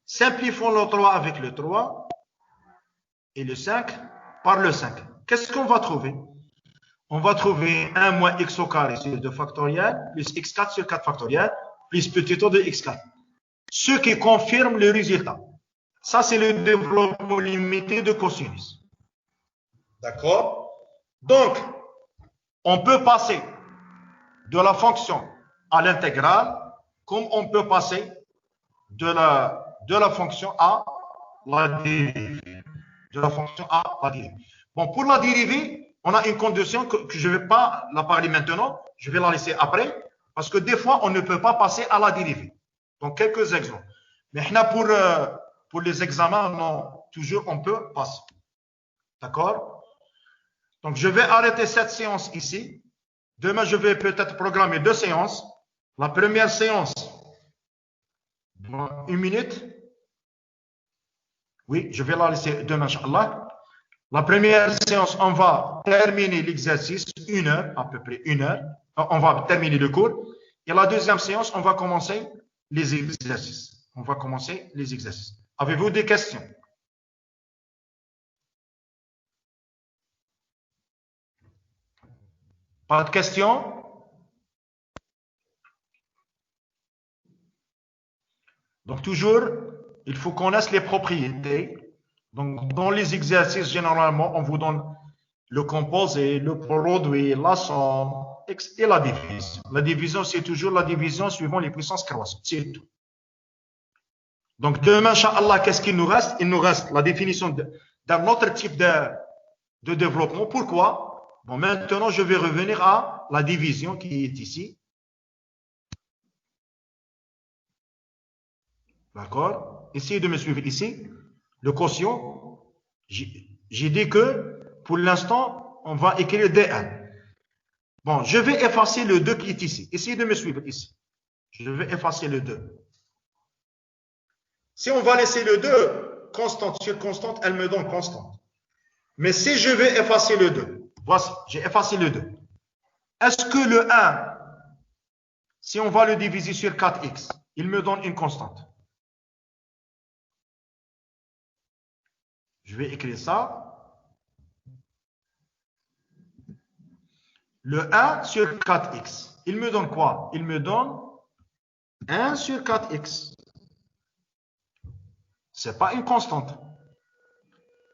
Simplifions le 3 avec le 3 et le 5 par le 5. Qu'est-ce qu'on va trouver? On va trouver 1 moins x au carré sur 2 factoriel plus x4 sur 4 factoriel plus petit o de x4. Ce qui confirme le résultat. Ça, c'est le développement limité de cosinus. D'accord? Donc, on peut passer de la fonction à l'intégrale comme on peut passer de la fonction à la dérivée. De la fonction à la dérivée. Bon, pour la dérivée, on a une condition que je ne vais pas la parler maintenant, je vais la laisser après, parce que des fois, on ne peut pas passer à la dérivée. Donc, quelques exemples. Mais pour les examens, non, toujours on peut passer. D'accord? Donc, je vais arrêter cette séance ici. Demain, je vais peut-être programmer 2 séances. La première séance, 1 minute. Oui, je vais la laisser demain, Inch'Allah. La première séance, on va terminer l'exercice, 1 heure, à peu près 1 heure. On va terminer le cours. Et la deuxième séance, on va commencer les exercices. On va commencer les exercices. Avez-vous des questions? Pas de questions? Donc, toujours, il faut connaître les propriétés. Donc, dans les exercices, généralement, on vous donne le composé, le produit, la somme et la division. La division, c'est toujours la division suivant les puissances croissantes. C'est tout. Donc, demain, Inch'Allah, qu'est-ce qu'il nous reste? Il nous reste la définition d'un autre type de développement. Pourquoi? Bon, maintenant, je vais revenir à la division qui est ici. D'accord? Essayez de me suivre ici. Le quotient, j'ai dit que pour l'instant, on va écrire D1. Bon, je vais effacer le 2 qui est ici. Essayez de me suivre ici. Je vais effacer le 2. Si on va laisser le 2 constante sur constante, elle me donne constante. Mais si je vais effacer le 2, voici, j'ai effacé le 2. Est-ce que le 1, si on va le diviser sur 4x, il me donne une constante? Je vais écrire ça. Le 1 sur 4x, il me donne quoi? Il me donne 1 sur 4x. Ce n'est pas une constante.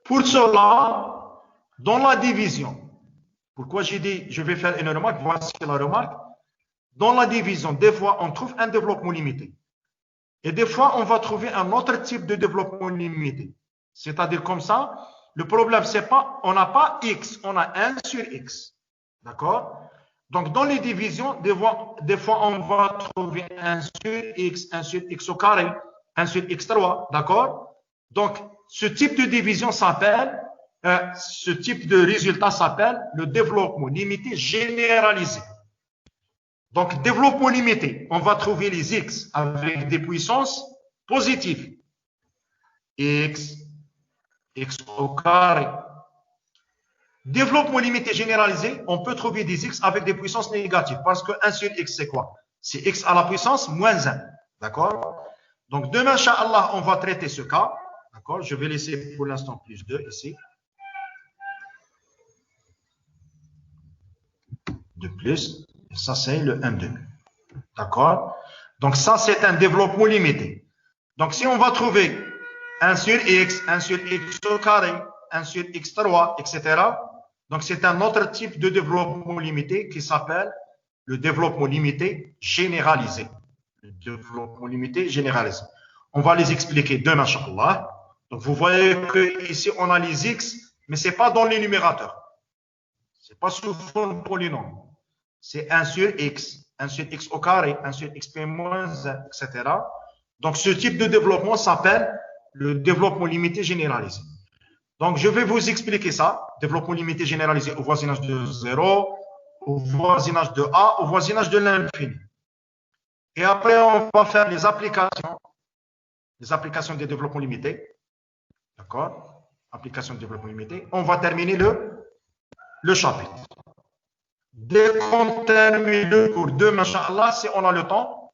Pour cela, dans la division, pourquoi j'ai dit, je vais faire une remarque, voici la remarque. Dans la division, des fois, on trouve un développement limité. Et des fois, on va trouver un autre type de développement limité. C'est-à-dire comme ça, le problème, c'est pas, on n'a pas x, on a 1 sur x. D'accord? Donc, dans les divisions, des fois, on va trouver 1 sur x au carré, 1 sur x3. D'accord? Donc, ce type de division s'appelle, ce type de résultat s'appelle le développement limité généralisé. Donc, développement limité, on va trouver les x avec des puissances positives. X au carré. Développement limité généralisé, on peut trouver des x avec des puissances négatives parce que 1 sur x, c'est quoi? C'est x à la puissance moins 1. D'accord? Donc, demain, Inch'Allah, on va traiter ce cas. D'accord? Je vais laisser pour l'instant plus 2 ici. De plus. Et ça, c'est le 1 2. D'accord? Donc, ça, c'est un développement limité. Donc, si on va trouver 1 sur x au carré, 1 sur x3, etc. Donc, c'est un autre type de développement limité qui s'appelle le développement limité généralisé. Le développement limité généralisé. On va les expliquer demain, Inch'Allah. Donc, vous voyez qu'ici, on a les x, mais ce n'est pas dans les numérateurs. Ce n'est pas sous forme polynôme. C'est 1 sur x au carré, 1 sur xp moins 1, etc. Donc, ce type de développement s'appelle le développement limité généralisé. Donc, je vais vous expliquer ça. Développement limité généralisé au voisinage de 0, au voisinage de A, au voisinage de l'infini. Et après, on va faire les applications des développements limités. D'accord? Application de développement limité. On va terminer le chapitre. Dès qu'on termine le cours demain, Inch'Allah, si on a le temps,